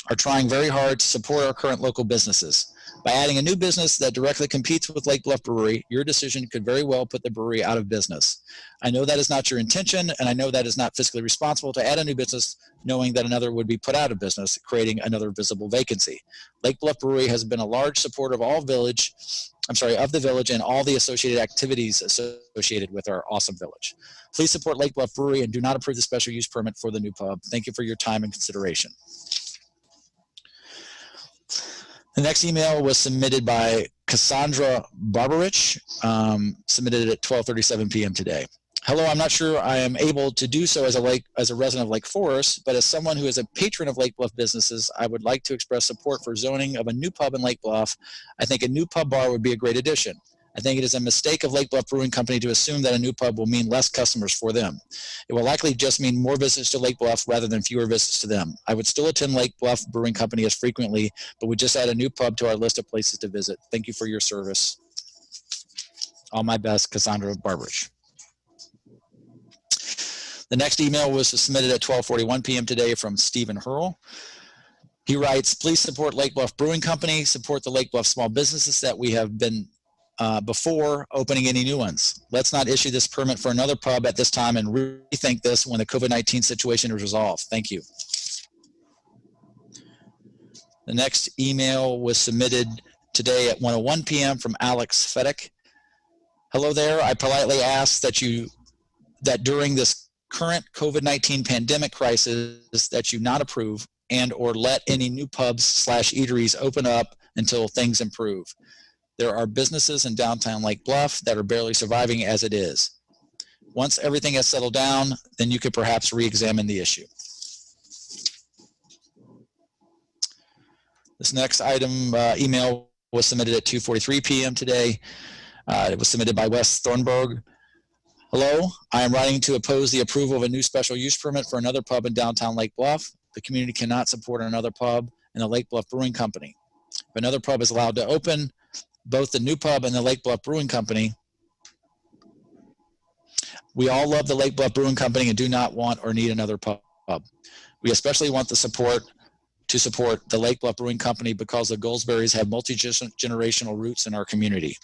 are trying very hard to support our current local businesses. By adding a new business that directly competes with Lake Bluff Brewery, your decision could very well put the brewery out of business. I know that is not your intention, and I know that is not fiscally responsible to add a new business knowing that another would be put out of business, creating another visible vacancy. Lake Bluff Brewery has been a large supporter of the village and all the associated activities associated with our awesome village. Please support Lake Bluff Brewery and do not approve the special use permit for the new pub. Thank you for your time and consideration. The next email was submitted by Cassandra Barbarich, submitted at 12:37 p.m. today. Hello, I'm not sure I am able to do so as a resident of Lake Forest, but as someone who is a patron of Lake Bluff businesses, I would like to express support for zoning of a new pub in Lake Bluff. I think a new pub bar would be a great addition. I think it is a mistake of Lake Bluff Brewing Company to assume that a new pub will mean less customers for them. It will likely just mean more visits to Lake Bluff rather than fewer visits to them. I would still attend Lake Bluff Brewing Company as frequently, but would just add a new pub to our list of places to visit. Thank you for your service. All my best, Cassandra Barbarich. The next email was submitted at 12:41 p.m. today from Stephen Hurl. He writes, please support Lake Bluff Brewing Company, support the Lake Bluff small businesses that we have been before opening any new ones. Let's not issue this permit for another pub at this time and rethink this when the COVID-19 situation is resolved. Thank you. The next email was submitted today at 1:01 p.m. from Alex Fedek. Hello there. I politely ask that during this current COVID-19 pandemic crisis that you not approve and or let any new pubs/eateries open up until things improve. There are businesses in downtown Lake Bluff that are barely surviving as it is. Once everything has settled down, then you could perhaps re-examine the issue. This next email was submitted at 2:43 p.m. today. It was submitted by Wes Thornburg. Hello, I am writing to oppose the approval of a new special use permit for another pub in downtown Lake Bluff. The community cannot support another pub in the Lake Bluff Brewing Company. If another pub is allowed to open, both the new pub and the Lake Bluff Brewing Company, we all love the Lake Bluff Brewing Company and do not want or need another pub. We especially want to support the Lake Bluff Brewing Company because the Goldsberries have multi-generational roots in our community.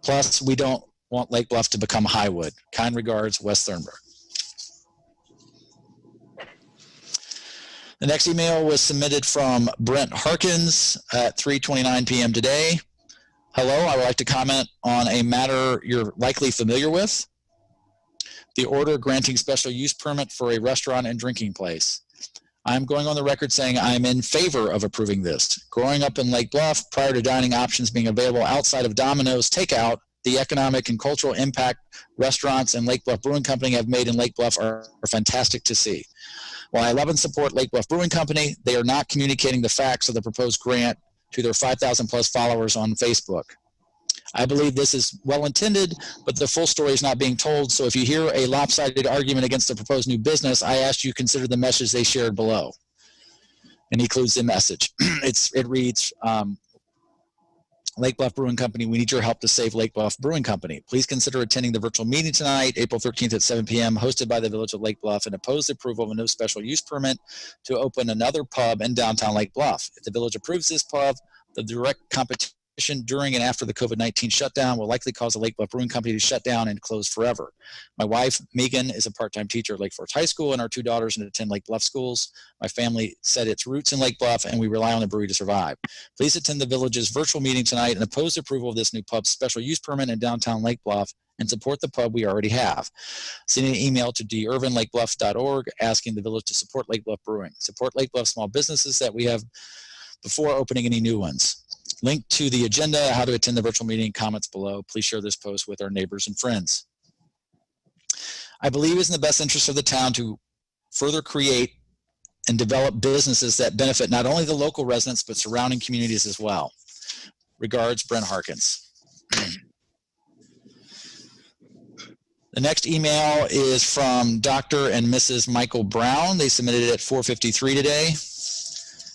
Plus, we don't want Lake Bluff to become Highwood. Kind regards, Wes Thornburg. The next email was submitted from Brent Harkins at 3:29 p.m. today. Hello, I would like to comment on a matter you're likely familiar with. The order granting special use permit for a restaurant and drinking place. I'm going on the record saying I'm in favor of approving this. Growing up in Lake Bluff, prior to dining options being available outside of Domino's takeout, the economic and cultural impact restaurants and Lake Bluff Brewing Company have made in Lake Bluff are fantastic to see. While I love and support Lake Bluff Brewing Company, they are not communicating the facts of the proposed grant to their 5,000 plus followers on Facebook. I believe this is well intended, but the full story is not being told. So if you hear a lopsided argument against the proposed new business, I ask you consider the message they shared below. And he includes the message. It reads, Lake Bluff Brewing Company, we need your help to save Lake Bluff Brewing Company. Please consider attending the virtual meeting tonight, April 13th at 7 p.m., hosted by the Village of Lake Bluff, and oppose the approval of a no special use permit to open another pub in downtown Lake Bluff. If the village approves this pub, the direct competition during and after the COVID-19 shutdown will likely cause the Lake Bluff Brewing Company to shut down and close forever. My wife, Megan, is a part-time teacher at Lake Forest High School, and our two daughters attend Lake Bluff schools. My family set its roots in Lake Bluff, and we rely on the brewery to survive. Please attend the village's virtual meeting tonight and oppose the approval of this new pub's special use permit in downtown Lake Bluff and support the pub we already have. Send an email to dirvinlakebluff.org asking the village to support Lake Bluff Brewing. Support Lake Bluff small businesses that we have before opening any new ones. Link to the agenda, how to attend the virtual meeting, comments below. Please share this post with our neighbors and friends. I believe it's in the best interest of the town to further create and develop businesses that benefit not only the local residents, but surrounding communities as well. Regards, Brent Harkins. The next email is from Dr. and Mrs. Michael Brown. They submitted it at 4:53 today.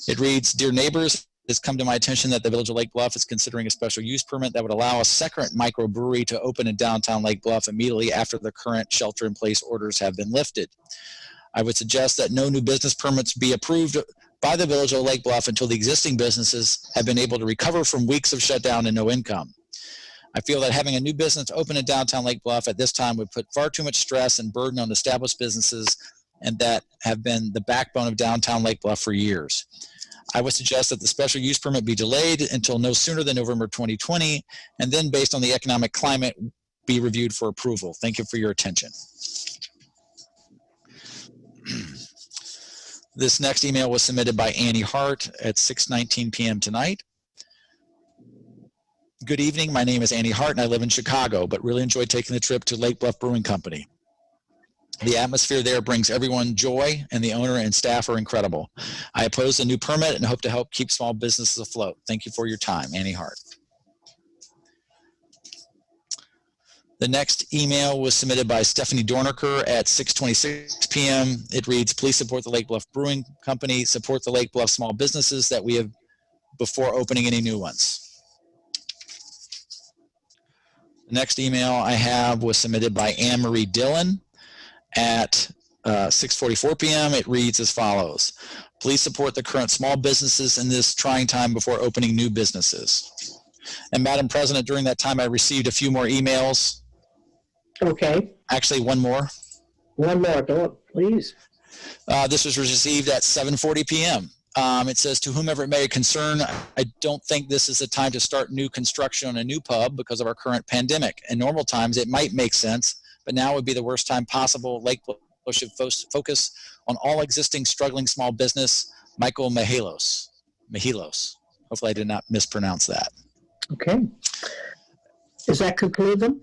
It reads, Dear neighbors, has come to my attention that the Village of Lake Bluff is considering a special use permit that would allow a second microbrewery to open in downtown Lake Bluff immediately after the current shelter-in-place orders have been lifted. I would suggest that no new business permits be approved by the Village of Lake Bluff until the existing businesses have been able to recover from weeks of shutdown and no income. I feel that having a new business open in downtown Lake Bluff at this time would put far too much stress and burden on established businesses and that have been the backbone of downtown Lake Bluff for years. I would suggest that the special use permit be delayed until no sooner than November 2020, and then based on the economic climate, be reviewed for approval. Thank you for your attention. This next email was submitted by Annie Hart at 6:19 p.m. tonight. Good evening, my name is Annie Hart and I live in Chicago, but really enjoyed taking the trip to Lake Bluff Brewing Company. The atmosphere there brings everyone joy, and the owner and staff are incredible. I oppose the new permit and hope to help keep small businesses afloat. Thank you for your time, Annie Hart. The next email was submitted by Stephanie Dorniker at 6:26 p.m. It reads, please support the Lake Bluff Brewing Company, support the Lake Bluff small businesses that we have before opening any new ones. The next email I have was submitted by Anne Marie Dillon at 6:44 p.m. It reads as follows. Please support the current small businesses in this trying time before opening new businesses. And Madam President, during that time, I received a few more emails. Okay. Actually, one more. One more, go, please. This was received at 7:40 p.m. It says, to whomever it may concern, I don't think this is the time to start new construction on a new pub because of our current pandemic. In normal times, it might make sense, but now would be the worst time possible. Lake Bluff should focus on all existing struggling small business. Michael Mihalos. Hopefully I did not mispronounce that. Okay. Does that conclude them?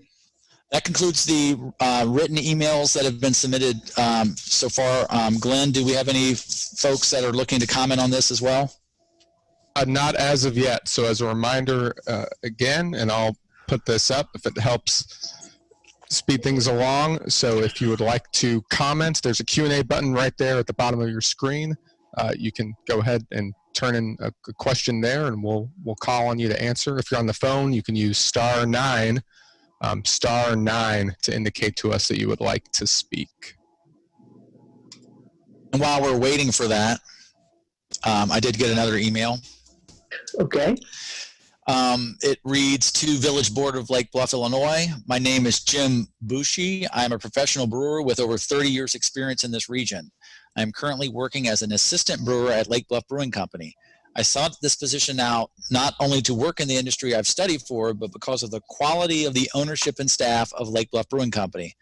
That concludes the written emails that have been submitted so far. Glenn, do we have any folks that are looking to comment on this as well? Not as of yet. So as a reminder, again, and I'll put this up if it helps speed things along. So if you would like to comment, there's a Q&A button right there at the bottom of your screen. You can go ahead and turn in a question there, and we'll call on you to answer. If you're on the phone, you can use *9. *9 to indicate to us that you would like to speak. And while we're waiting for that, I did get another email. Okay. It reads, to Village Board of Lake Bluff, Illinois. My name is Jim Bushi. I'm a professional brewer with over 30 years experience in this region. I am currently working as an assistant brewer at Lake Bluff Brewing Company. I sought this position out not only to work in the industry I've studied for, but because of the quality of the ownership and staff of Lake Bluff Brewing Company,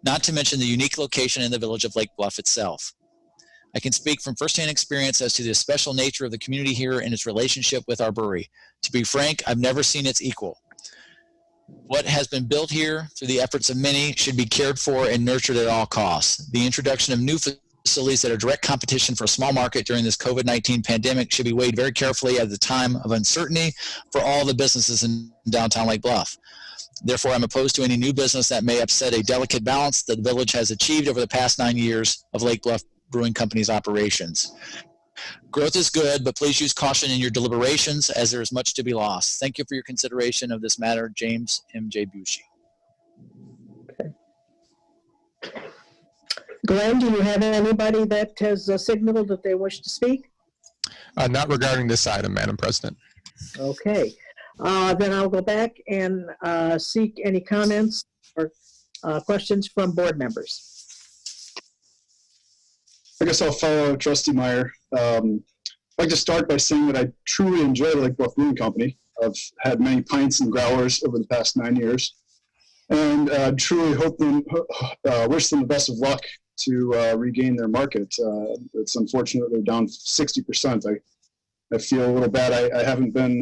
not to mention the unique location in the village of Lake Bluff itself. I can speak from firsthand experience as to the special nature of the community here and its relationship with our brewery. To be frank, I've never seen its equal. What has been built here through the efforts of many should be cared for and nurtured at all costs. The introduction of new facilities that are direct competition for a small market during this COVID-19 pandemic should be weighed very carefully at the time of uncertainty for all the businesses in downtown Lake Bluff. Therefore, I'm opposed to any new business that may upset a delicate balance that the village has achieved over the past 9 years of Lake Bluff Brewing Company's operations. Growth is good, but please use caution in your deliberations as there is much to be lost. Thank you for your consideration of this matter, James M.J. Bushi. Glenn, do you have anybody that has signaled that they wish to speak? Not regarding this item, Madam President. Okay. Then I'll go back and seek any comments or questions from board members. I guess I'll follow Trustee Meyer. I'd like to start by saying that I truly enjoy the Lake Bluff Brewing Company. I've had many pints and growlers over the past 9 years, and truly wish them the best of luck to regain their market. It's unfortunate they're down 60%. I feel a little bad. I haven't been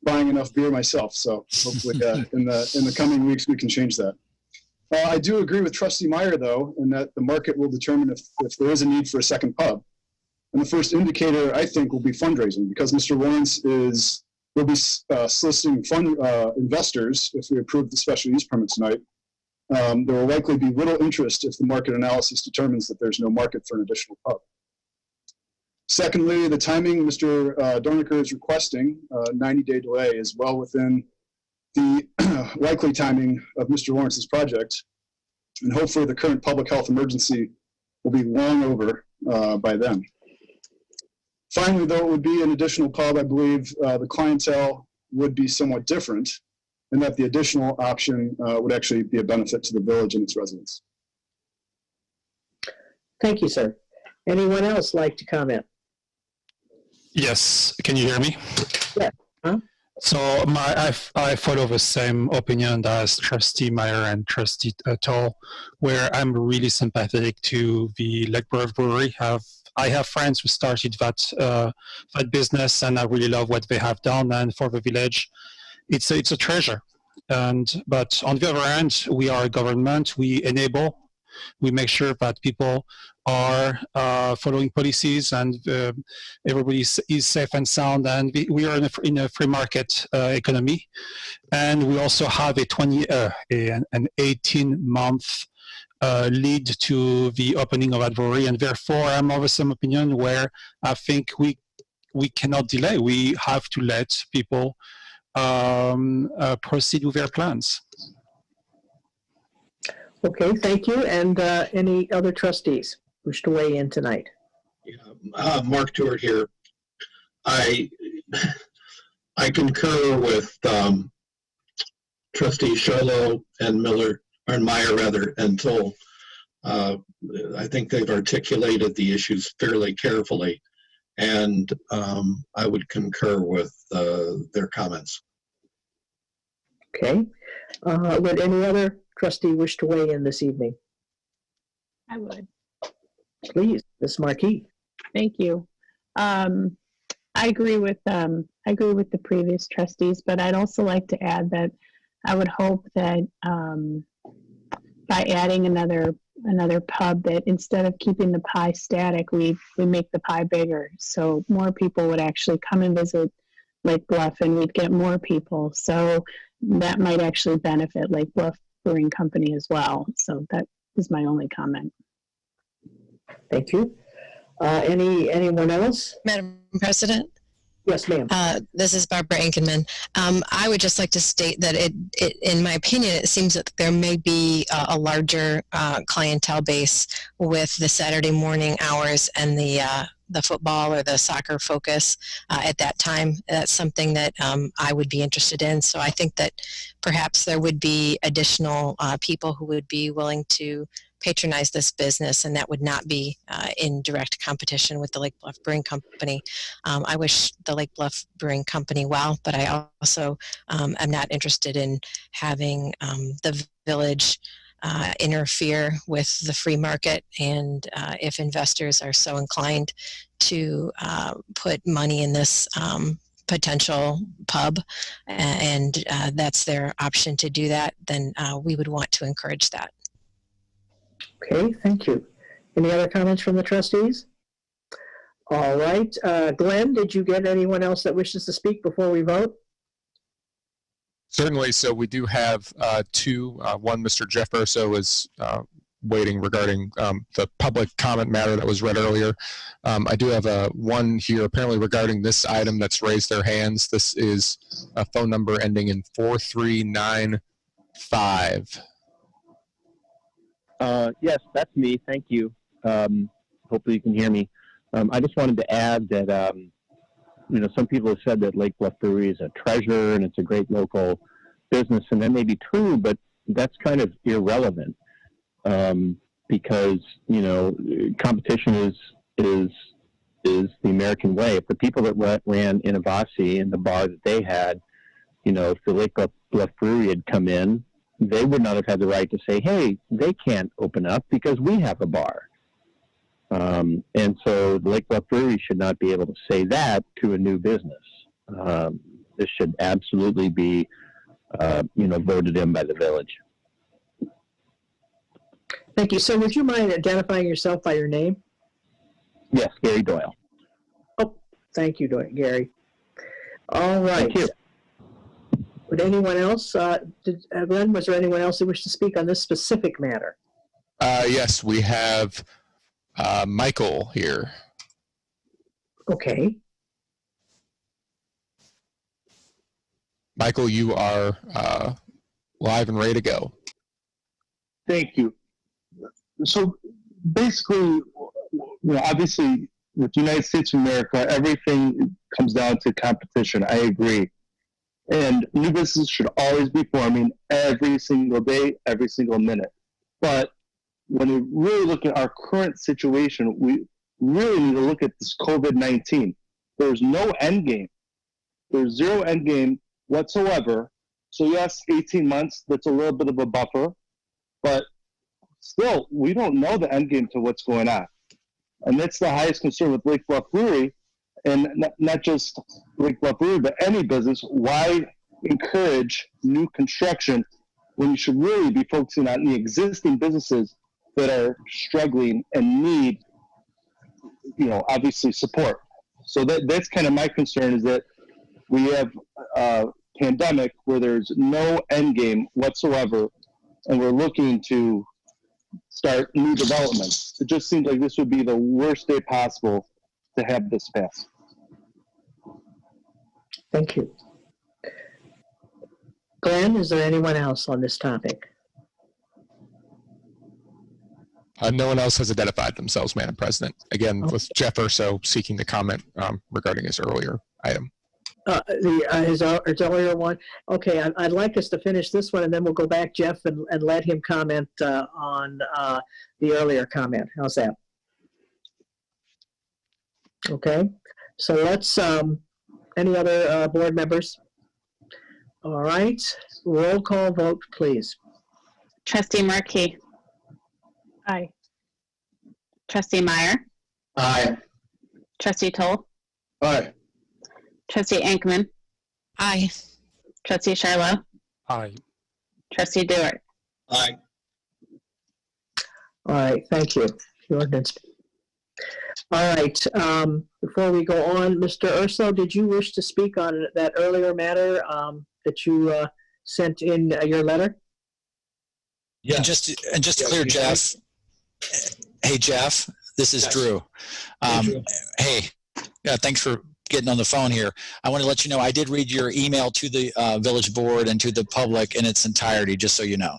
buying enough beer myself, so hopefully in the coming weeks we can change that. I do agree with Trustee Meyer, though, in that the market will determine if there is a need for a second pub. And the first indicator, I think, will be fundraising, because Mr. Lawrence will be soliciting investors if we approve the special use permit tonight. There will likely be little interest if the market analysis determines that there's no market for an additional pub. Secondly, the timing Mr. Dornicker is requesting, 90-day delay, is well within the likely timing of Mr. Lawrence's project. And hopefully the current public health emergency will be long over by then. Finally, though it would be an additional pub, I believe the clientele would be somewhat different, and that the additional option would actually be a benefit to the village and its residents. Thank you, sir. Anyone else like to comment? Yes, can you hear me? Yeah. Huh? So I follow the same opinion as Trustee Meyer and Trustee Toll, where I'm really sympathetic to the Lake Bluff Brewery. I have friends who started that business, and I really love what they have done. And for the village, it's a treasure. But on the other hand, we are a government. We enable. We make sure that people are following policies, and everybody is safe and sound. And we are in a free market economy, and we also have an 18-month lead to the opening of that brewery. And therefore, I'm of the same opinion where I think we cannot delay. We have to let people proceed with their plans. Okay, thank you. And any other trustees wish to weigh in tonight? Yeah, Mark Stewart here. I concur with Trustee Sharlow and Miller, or Meyer rather, and Toll. I think they've articulated the issues fairly carefully, and I would concur with their comments. Okay. Would any other trustee wish to weigh in this evening? I would. Please, Ms. Marquis. Thank you. I agree with the previous trustees, but I'd also like to add that I would hope that by adding another pub, that instead of keeping the pie static, we make the pie bigger, so more people would actually come and visit Lake Bluff, and we'd get more people. So that might actually benefit Lake Bluff Brewing Company as well. So that is my only comment. Thank you. Anyone else? Madam President? Yes, ma'am. This is Barbara Enkenman. I would just like to state that in my opinion, it seems that there may be a larger clientele base with the Saturday morning hours and the football or the soccer focus at that time. That's something that I would be interested in. So I think that perhaps there would be additional people who would be willing to patronize this business, and that would not be in direct competition with the Lake Bluff Brewing Company. I wish the Lake Bluff Brewing Company well, but I also am not interested in having the village interfere with the free market. And if investors are so inclined to put money in this potential pub, and that's their option to do that, then we would want to encourage that. Okay, thank you. Any other comments from the trustees? All right. Glenn, did you get anyone else that wishes to speak before we vote? Certainly. So we do have two. One, Mr. Jeff Urso is waiting regarding the public comment matter that was read earlier. I do have one here apparently regarding this item that's raised their hands. This is a phone number ending in 4395. Yes, that's me. Thank you. Hopefully you can hear me. I just wanted to add that, some people have said that Lake Bluff Brewery is a treasure and it's a great local business, and that may be true, but that's kind of irrelevant because, competition is the American way. If the people that ran Innovasi and the bar that they had, if the Lake Bluff Brewery had come in, they would not have had the right to say, hey, they can't open up because we have a bar. And so the Lake Bluff Brewery should not be able to say that to a new business. This should absolutely be, voted in by the village. Thank you. So would you mind identifying yourself by your name? Yes, Gary Doyle. Oh, thank you, Gary. All right. Thank you. Would anyone else, Glenn, was there anyone else who wished to speak on this specific matter? Yes, we have Michael here. Okay. Michael, you are live and ready to go. Thank you. So basically, obviously, with the United States of America, everything comes down to competition. I agree. And new businesses should always be forming every single day, every single minute. But when we really look at our current situation, we really need to look at this COVID-19. There's no end game. There's zero end game whatsoever. So yes, 18 months, that's a little bit of a buffer. But still, we don't know the end game to what's going on. And that's the highest concern with Lake Bluff Brewery, and not just Lake Bluff Brewery, but any business. Why encourage new construction when you should really be focusing on the existing businesses that are struggling and need, obviously support? So that's kind of my concern, is that we have a pandemic where there's no end game whatsoever, and we're looking to start new development. It just seems like this would be the worst day possible to have this pass. Thank you. Glenn, is there anyone else on this topic? No one else has identified themselves, Madam President. Again, with Jeff Urso seeking to comment regarding his earlier item. His earlier one. Okay, I'd like us to finish this one, and then we'll go back, Jeff, and let him comment on the earlier comment. How's that? Okay, so let's, any other board members? All right, roll call vote, please. Trustee Markey. Aye. Trustee Meyer. Aye. Trustee Toll. Aye. Trustee Ankman. Aye. Trustee Shiloh. Aye. Trustee Dewart. Aye. All right, thank you. The ordinance. All right, before we go on, Mr. Urso, did you wish to speak on that earlier matter that you sent in your letter? Yeah. And just to clear, Jeff. Hey, Jeff, this is Drew. Hey, thanks for getting on the phone here. I want to let you know I did read your email to the village board and to the public in its entirety, just so you know.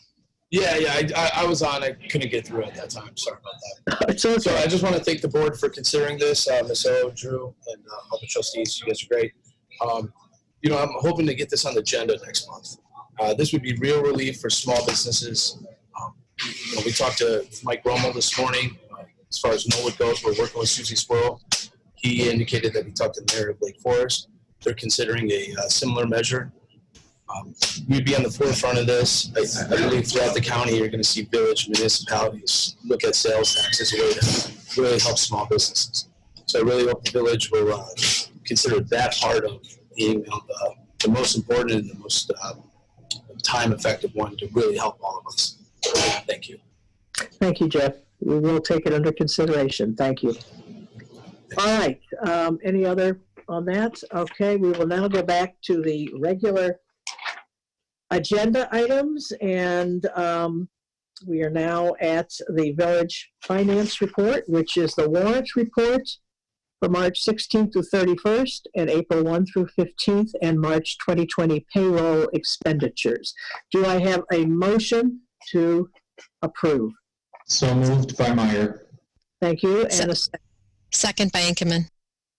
Yeah, I was on. I couldn't get through at that time. Sorry about that. It's okay. So I just want to thank the board for considering this. Ms. O, Drew, and all the trustees. You guys are great. I'm hoping to get this on the agenda next month. This would be real relief for small businesses. We talked to Mike Rommel this morning. As far as Norwood goes, we're working with Susie Squirrel. He indicated that he talked to the mayor of Lake Forest. They're considering a similar measure. We'd be on the forefront of this. I believe throughout the county, you're going to see village municipalities look at sales tax as a way to really help small businesses. So I really hope the village will consider that part of being the most important and the most time-effective one to really help all of us. Thank you. Thank you, Jeff. We will take it under consideration. Thank you. All right. Any other on that? Okay, we will now go back to the regular agenda items, and we are now at the village finance report, which is the warrant report for March 16th through 31st and April 1 through 15th and March 2020 payroll expenditures. Do I have a motion to approve? So moved by Meyer. Thank you. And a second by Inkeman.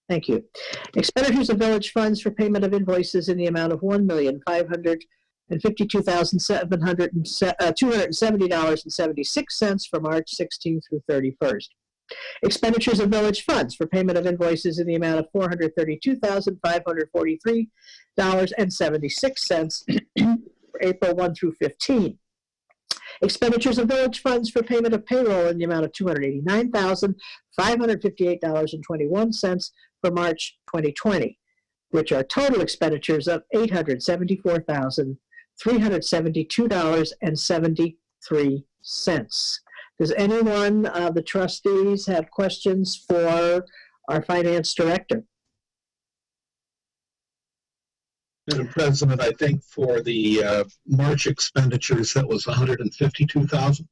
Thank you. Expenditures of village funds for payment of invoices in the amount of $1,552,270.76 for March 16th through 31st. Expenditures of village funds for payment of invoices in the amount of $432,543.76 for April 1 through 15. Expenditures of village funds for payment of payroll in the amount of $289,558.21 for March 2020, which are total expenditures of $874,372.73. Does anyone of the trustees have questions for our finance director? Madam President, I think for the March expenditures, that was $152,000.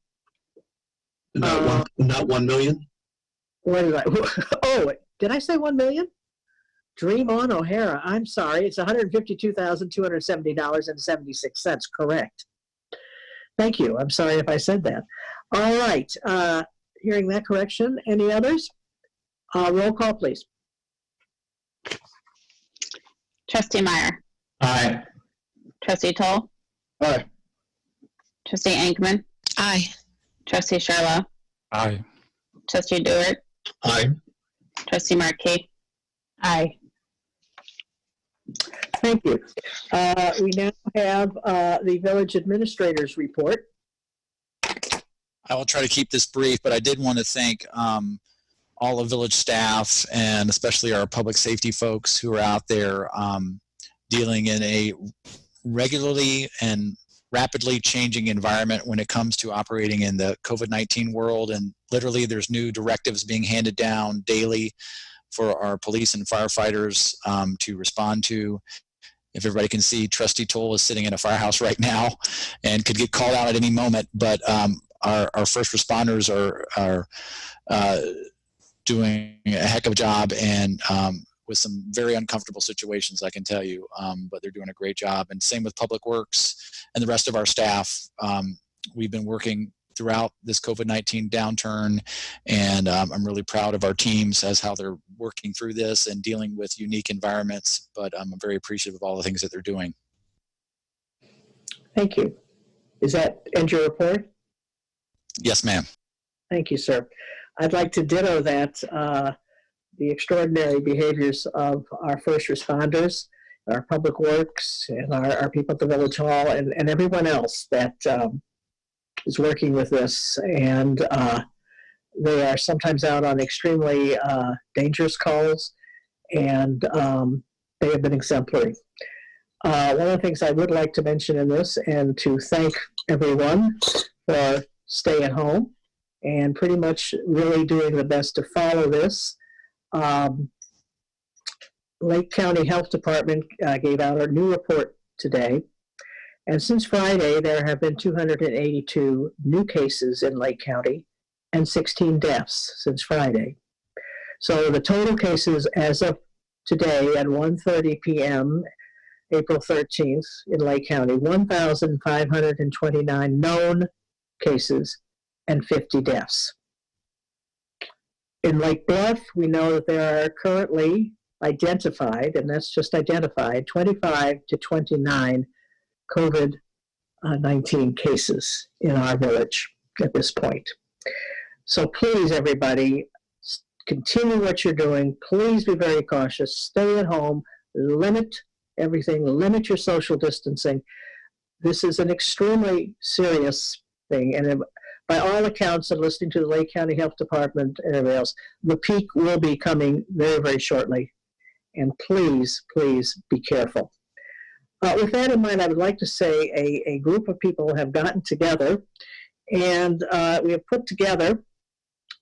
Not 1 million. What did I? Oh, did I say 1 million? Dream on O'Hara. I'm sorry. It's $152,270.76. Correct. Thank you. I'm sorry if I said that. All right. Hearing that correction, any others? Roll call, please. Trustee Meyer. Aye. Trustee Toll. Aye. Trustee Ankman. Aye. Trustee Sherlow. Aye. Trustee Dewart. Aye. Trustee Markey. Aye. Thank you. We now have the village administrator's report. I will try to keep this brief, but I did want to thank all of village staff and especially our public safety folks who are out there dealing in a regularly and rapidly changing environment when it comes to operating in the COVID-19 world. And literally there's new directives being handed down daily for our police and firefighters to respond to. If everybody can see, Trustee Toll is sitting in a firehouse right now and could get called out at any moment, but our first responders are doing a heck of a job and with some very uncomfortable situations, I can tell you, but they're doing a great job. And same with Public Works and the rest of our staff. We've been working throughout this COVID-19 downturn, and I'm really proud of our teams as how they're working through this and dealing with unique environments, but I'm very appreciative of all the things that they're doing. Thank you. Is that end your report? Yes, ma'am. Thank you, sir. I'd like to ditto that, the extraordinary behaviors of our first responders, our public works, and our people at the village hall, and everyone else that is working with this. And they are sometimes out on extremely dangerous calls, and they have been exemplary. One of the things I would like to mention in this, and to thank everyone for staying at home and pretty much really doing the best to follow this. Lake County Health Department gave out a new report today. And since Friday, there have been 282 new cases in Lake County and 16 deaths since Friday. So the total cases as of today at 1:30 p.m., April 13th in Lake County, 1,529 known cases and 50 deaths. In Lake Bluff, we know that there are currently identified, and that's just identified, 25 to 29 COVID-19 cases in our village at this point. So please, everybody, continue what you're doing. Please be very cautious. Stay at home. Limit everything. Limit your social distancing. This is an extremely serious thing, and by all accounts, and listening to the Lake County Health Department and everybody else, the peak will be coming very, very shortly. And please, please be careful. With that in mind, I would like to say a group of people have gotten together, and we have put together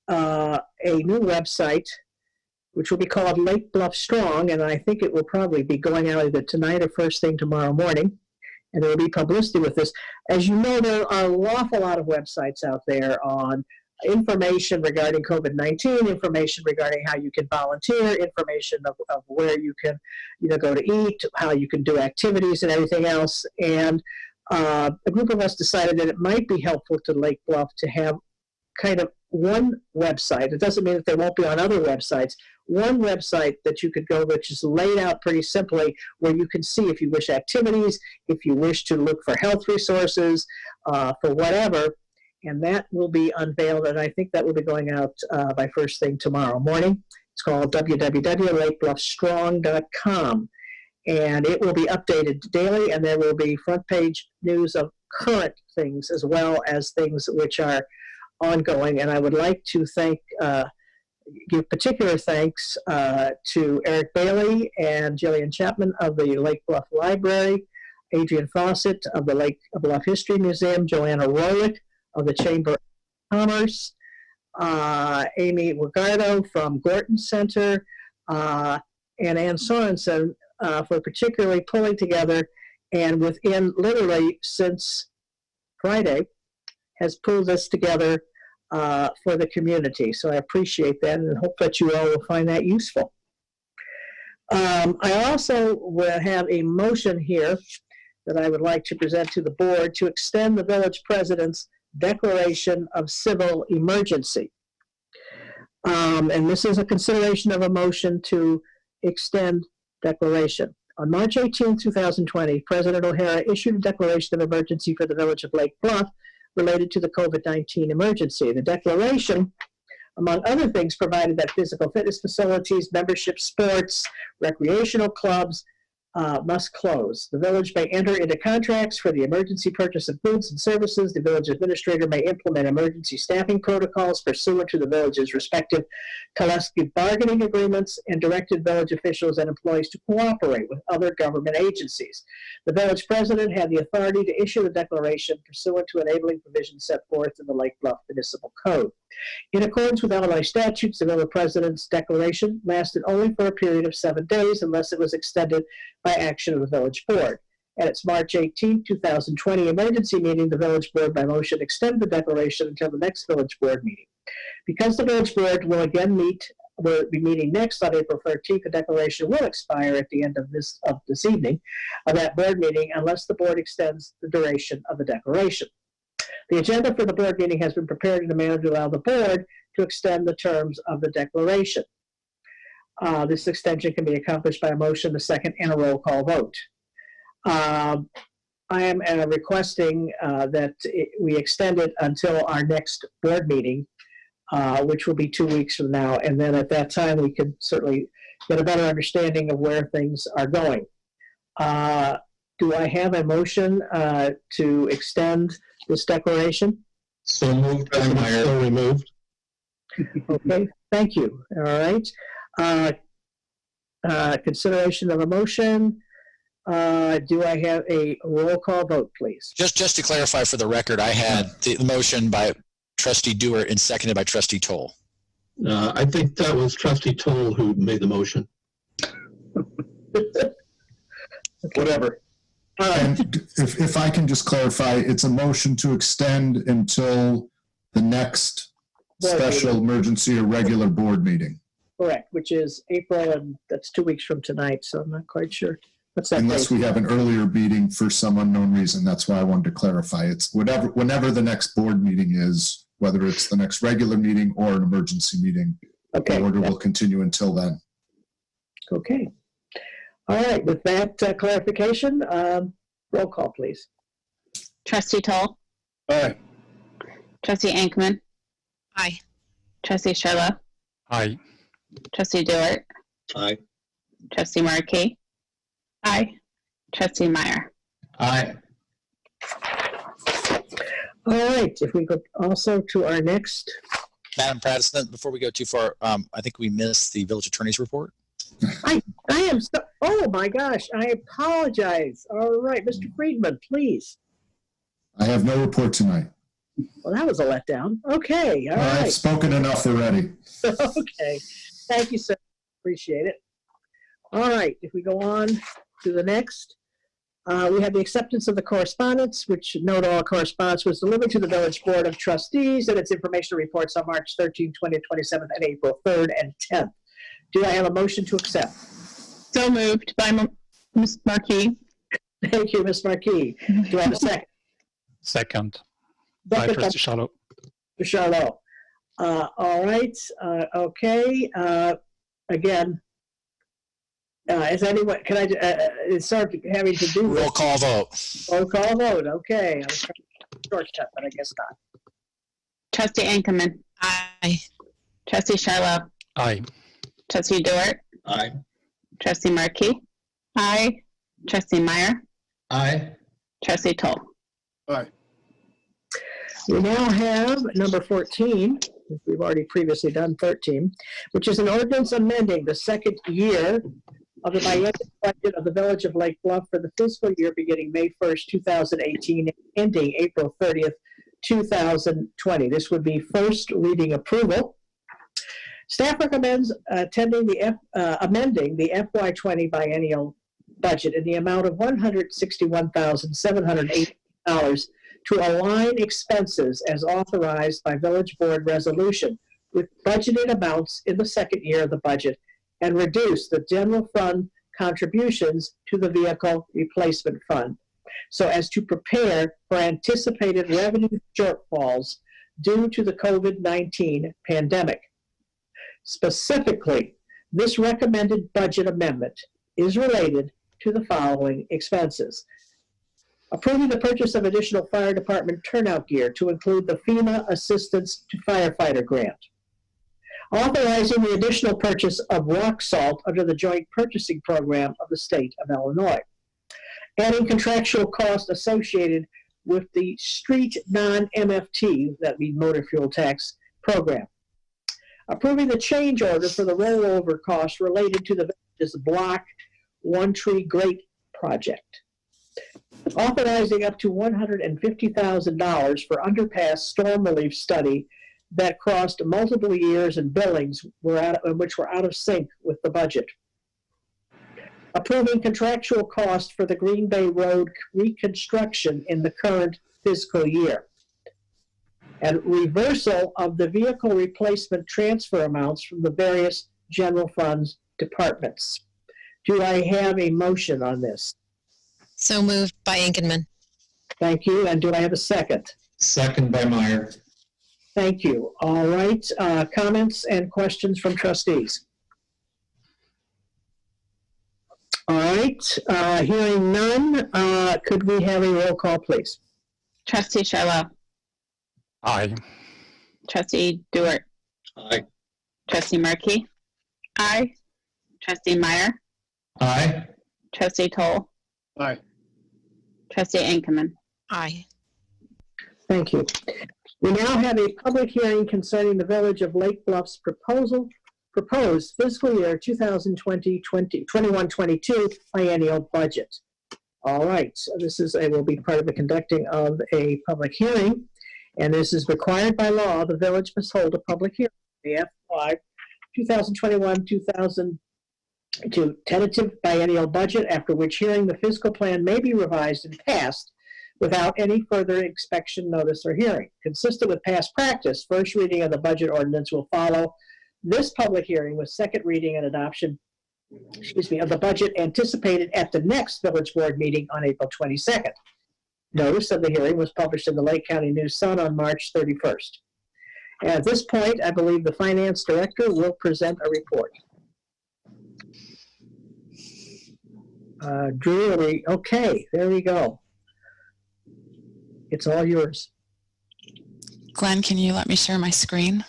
a new website, which will be called Lake Bluff Strong, and I think it will probably be going out either tonight or first thing tomorrow morning. And there will be publicity with this. As you know, there are an awful lot of websites out there on information regarding COVID-19, information regarding how you can volunteer, information of where you can go to eat, how you can do activities and everything else. And a group of us decided that it might be helpful to Lake Bluff to have kind of one website. It doesn't mean that they won't be on other websites. One website that you could go, which is laid out pretty simply, where you can see if you wish activities, if you wish to look for health resources, for whatever, and that will be unveiled, and I think that will be going out by first thing tomorrow morning. It's called www.lakebluffstrong.com, and it will be updated daily, and there will be front page news of current things as well as things which are ongoing. And I would like to give particular thanks to Eric Bailey and Jillian Chapman of the Lake Bluff Library, Adrian Fawcett of the Lake Bluff History Museum, Joanna Rolick of the Chamber of Commerce, Amy Wagardo from Gorton Center, and Ann Sorensen for particularly pulling together, and within literally since Friday, has pulled this together for the community. So I appreciate that and hope that you all will find that useful. I also will have a motion here that I would like to present to the board to extend the village president's declaration of civil emergency. And this is a consideration of a motion to extend declaration. On March 18, 2020, President O'Hara issued a declaration of emergency for the village of Lake Bluff related to the COVID-19 emergency. The declaration, among other things, provided that physical fitness facilities, membership sports, recreational clubs must close. The village may enter into contracts for the emergency purchase of goods and services. The village administrator may implement emergency staffing protocols pursuant to the village's respective collective bargaining agreements, and directed village officials and employees to cooperate with other government agencies. The village president had the authority to issue a declaration pursuant to enabling provisions set forth in the Lake Bluff Municipal Code. In accordance with Illinois statutes, the village president's declaration lasted only for a period of 7 days unless it was extended by action of the village board. At its March 18, 2020 emergency meeting, the village board by motion extended the declaration until the next village board meeting. Because the village board will be meeting next on April 13th, the declaration will expire at the end of this evening of that board meeting unless the board extends the duration of the declaration. The agenda for the board meeting has been prepared in a manner to allow the board to extend the terms of the declaration. This extension can be accomplished by a motion, a second, and a roll call vote. I am requesting that we extend it until our next board meeting, which will be 2 weeks from now, and then at that time we can certainly get a better understanding of where things are going. Do I have a motion to extend this declaration? So moved. So removed. Okay, thank you. All right. Consideration of a motion. Do I have a roll call vote, please? Just to clarify for the record, I had the motion by Trustee Dewar and seconded by Trustee Toll. I think that was Trustee Toll who made the motion. Whatever. And if I can just clarify, it's a motion to extend until the next special emergency or regular board meeting. Correct, which is April, and that's 2 weeks from tonight, so I'm not quite sure. What's that? Unless we have an earlier meeting for some unknown reason. That's why I wanted to clarify. It's whenever the next board meeting is, whether it's the next regular meeting or an emergency meeting. Okay. The order will continue until then. Okay. All right, with that clarification, roll call, please. Trustee Toll. Aye. Trustee Ankman. Aye. Trustee Sherlock. Aye. Trustee Dewar. Aye. Trustee Markey. Aye. Trustee Meyer. Aye. All right, if we go also to our next. Madam President, before we go too far, I think we missed the village attorney's report. I am so, oh my gosh, I apologize. All right, Mr. Friedman, please. I have no report tonight. Well, that was a letdown. Okay, all right. I've spoken enough already. Okay, thank you, sir. Appreciate it. All right, if we go on to the next, we have the acceptance of the correspondence, which note all correspondence was delivered to the Village Board of Trustees and its information reports on March 13, 20th, 27th, and April 3rd and 10th. Do I have a motion to accept? So moved by Ms. Markey. Thank you, Ms. Markey. Do I have a second? Second. By Trustee Charlot. Charlot. All right. Okay. Again, is anyone? Can I start having to do roll call vote? Roll call vote. Okay. I was trying to shortcut, but I guess not. Trustee Ankerman. Aye. Trustee Charlot. Aye. Trustee Dewar. Aye. Trustee Markey. Aye. Trustee Meyer. Aye. Trustee Toll. Aye. We now have number 14, we've already previously done 13, which is an ordinance amending the second year of the biennial budget of the Village of Lake Bluff for the fiscal year beginning May 1st, 2018, and ending April 30th, 2020. This would be first reading approval. Staff recommends amending the FY20 biennial budget in the amount of $161,780 to align expenses as authorized by Village Board resolution with budgeted amounts in the second year of the budget and reduce the general fund contributions to the vehicle replacement fund so as to prepare for anticipated revenue shortfalls due to the COVID-19 pandemic. Specifically, this recommended budget amendment is related to the following expenses. Approving the purchase of additional fire department turnout gear to include the FEMA Assistance to Firefighter Grant. Authorizing the additional purchase of rock salt under the Joint Purchasing Program of the State of Illinois. Adding contractual costs associated with the street non-MFT, that means motor fuel tax program. Approving the change order for the rollover costs related to the village's Block One Tree Grate project. Authorizing up to $150,000 for underpass storm relief study that crossed multiple years and billings which were out of sync with the budget. Approving contractual costs for the Green Bay Road reconstruction in the current fiscal year. And reversal of the vehicle replacement transfer amounts from the various general funds departments. Do I have a motion on this? So moved by Inkenman. Thank you. And do I have a second? Second by Meyer. Thank you. All right. Comments and questions from trustees? All right. Hearing none, could we have a roll call, please? Trustee Charlo. Aye. Trustee Dewart. Aye. Trustee Markey. Aye. Trustee Meyer. Aye. Trustee Toll. Aye. Trustee Inkeman. Aye. Thank you. We now have a public hearing concerning the Village of Lake Bluff's proposed fiscal year 2020-21-22 biennial budget. All right, so this will be part of the conducting of a public hearing, and this is required by law. The village must hold a public hearing. The FY 2021-2022 tentative biennial budget, after which hearing the fiscal plan may be revised and passed without any further inspection, notice, or hearing. Consistent with past practice, first reading of the budget ordinance will follow this public hearing with second reading and adoption, of the budget anticipated at the next village board meeting on April 22nd. Notice of the hearing was published in the Lake County News Sun on March 31st. And at this point, I believe the finance director will present a report. Drew, okay, there we go. It's all yours. Glenn, can you let me share my screen?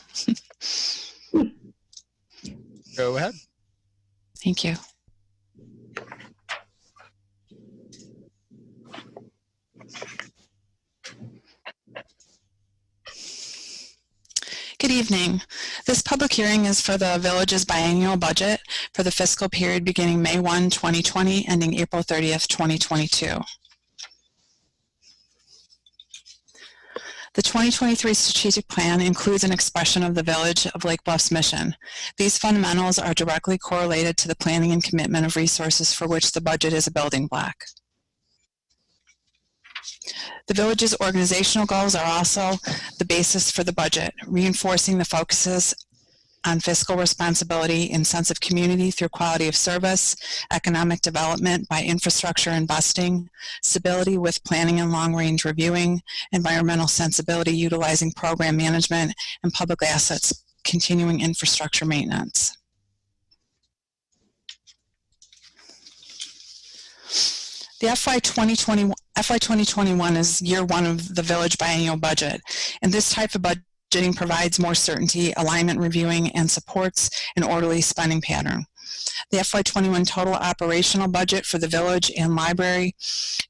Go ahead. Thank you. Good evening. This public hearing is for the village's biennial budget for the fiscal period beginning May 1, 2020, ending April 30th, 2022. The 2023 strategic plan includes an expression of the Village of Lake Bluff's mission. These fundamentals are directly correlated to the planning and commitment of resources for which the budget is a building block. The village's organizational goals are also the basis for the budget, reinforcing the focuses on fiscal responsibility and sense of community through quality of service, economic development by infrastructure investing, stability with planning and long-range reviewing, environmental sensibility utilizing program management, and public assets continuing infrastructure maintenance. The FY 2021 is year one of the village biennial budget, and this type of budgeting provides more certainty, alignment reviewing, and supports an orderly spending pattern. The FY 21 total operational budget for the village and library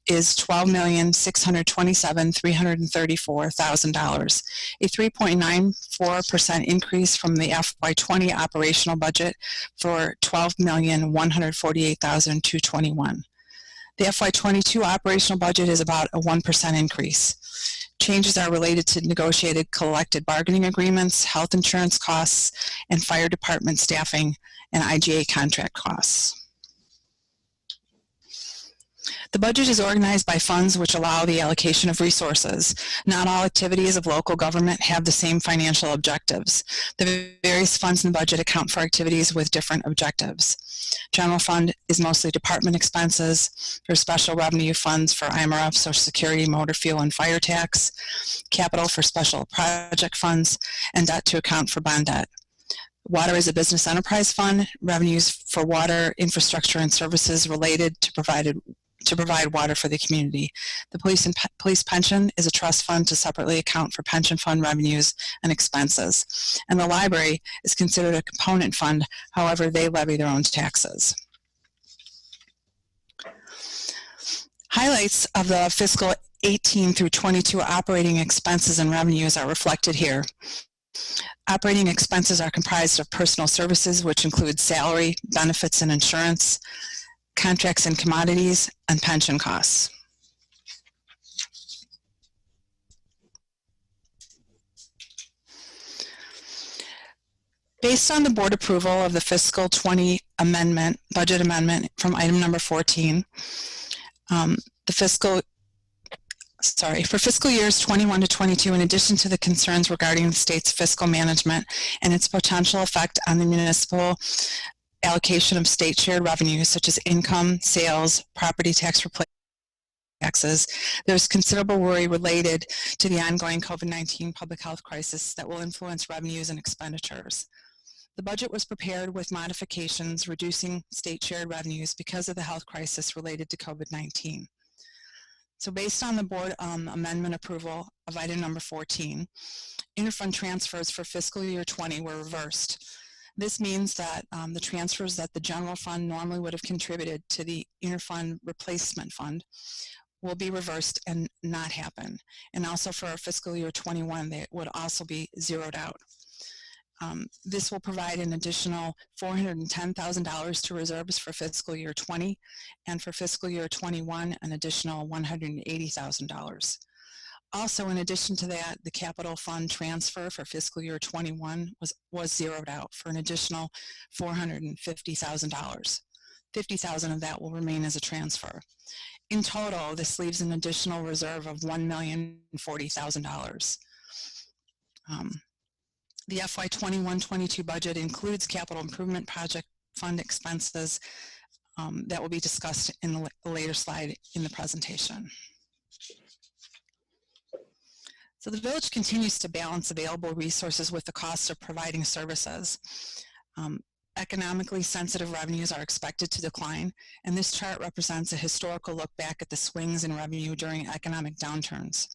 is $12,627,334,000, a 3.94% increase from the FY 20 operational budget for $12,148,221. The FY 22 operational budget is about a 1% increase. Changes are related to negotiated collective bargaining agreements, health insurance costs, and fire department staffing and IGA contract costs. The budget is organized by funds which allow the allocation of resources. Not all activities of local government have the same financial objectives. The various funds in the budget account for activities with different objectives. General fund is mostly department expenses. There's special revenue funds for IMRF, Social Security, motor fuel, and fire tax. Capital for special project funds, and debt to account for bond debt. Water is a business enterprise fund, revenues for water, infrastructure, and services related to provide water for the community. The police pension is a trust fund to separately account for pension fund revenues and expenses. And the library is considered a component fund, however, they levy their own taxes. Highlights of the fiscal 18 through 22 operating expenses and revenues are reflected here. Operating expenses are comprised of personal services, which include salary, benefits, and insurance, contracts and commodities, and pension costs. Based on the board approval of the fiscal 20 amendment, budget amendment from item number 14, for fiscal years 21 to 22, in addition to the concerns regarding the state's fiscal management and its potential effect on the municipal allocation of state shared revenues such as income, sales, property tax replacement taxes, there's considerable worry related to the ongoing COVID-19 public health crisis that will influence revenues and expenditures. The budget was prepared with modifications reducing state shared revenues because of the health crisis related to COVID-19. So based on the board amendment approval of item number 14, interfund transfers for fiscal year 20 were reversed. This means that the transfers that the general fund normally would have contributed to the interfund replacement fund will be reversed and not happen. And also for our fiscal year 21, they would also be zeroed out. This will provide an additional $410,000 to reserves for fiscal year 20, and for fiscal year 21, an additional $180,000. Also, in addition to that, the capital fund transfer for fiscal year 21 was zeroed out for an additional $450,000. $50,000 of that will remain as a transfer. In total, this leaves an additional reserve of $1,040,000. The FY 21-22 budget includes capital improvement project fund expenses that will be discussed in the later slide in the presentation. So the village continues to balance available resources with the cost of providing services. Economically sensitive revenues are expected to decline, and this chart represents a historical look back at the swings in revenue during economic downturns.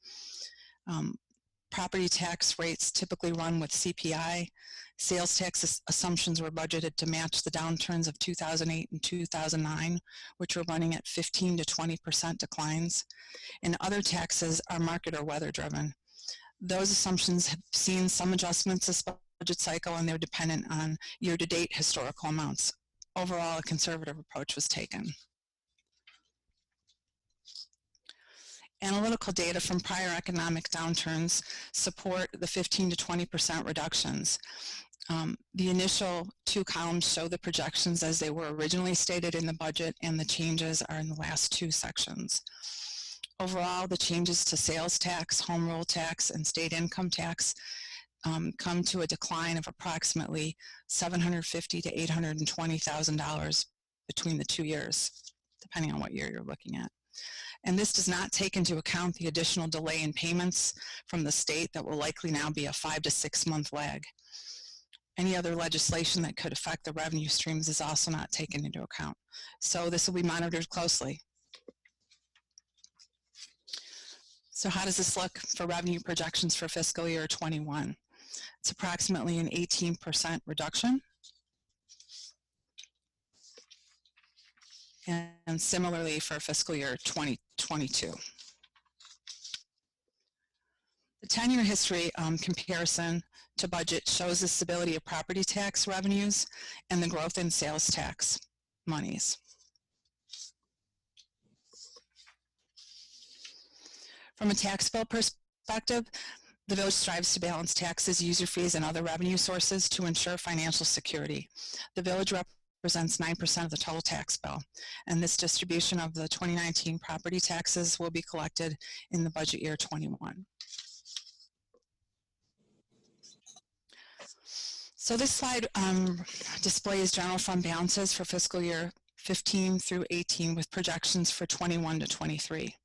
Property tax rates typically run with CPI. Sales tax assumptions were budgeted to match the downturns of 2008 and 2009, which were running at 15 to 20% declines. And other taxes are market or weather driven. Those assumptions have seen some adjustments this budget cycle, and they're dependent on year-to-date historical amounts. Overall, a conservative approach was taken. Analytical data from prior economic downturns support the 15 to 20% reductions. The initial two columns show the projections as they were originally stated in the budget, and the changes are in the last two sections. Overall, the changes to sales tax, home rule tax, and state income tax come to a decline of approximately $750,000 to $820,000 between the 2 years, depending on what year you're looking at. And this does not take into account the additional delay in payments from the state that will likely now be a 5 to 6 month lag. Any other legislation that could affect the revenue streams is also not taken into account. So this will be monitored closely. So how does this look for revenue projections for fiscal year 21? It's approximately an 18% reduction. And similarly for fiscal year 2022. The 10-year history comparison to budget shows the stability of property tax revenues and the growth in sales tax monies. From a tax bill perspective, the village strives to balance taxes, user fees, and other revenue sources to ensure financial security. The village represents 9% of the total tax bill. And this distribution of the 2019 property taxes will be collected in the budget year 21. So this slide displays general fund balances for fiscal year 15 through 18 with projections for 21 to 23.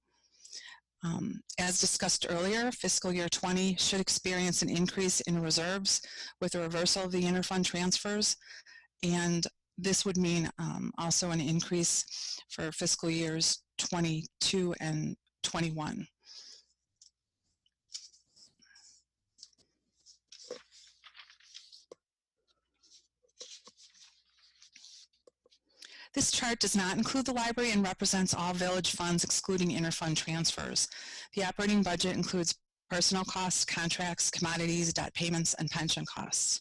As discussed earlier, fiscal year 20 should experience an increase in reserves with a reversal of the interfund transfers, and this would mean also an increase for fiscal years 22 and 21. This chart does not include the library and represents all village funds excluding interfund transfers. The operating budget includes personnel costs, contracts, commodities, debt payments, and pension costs.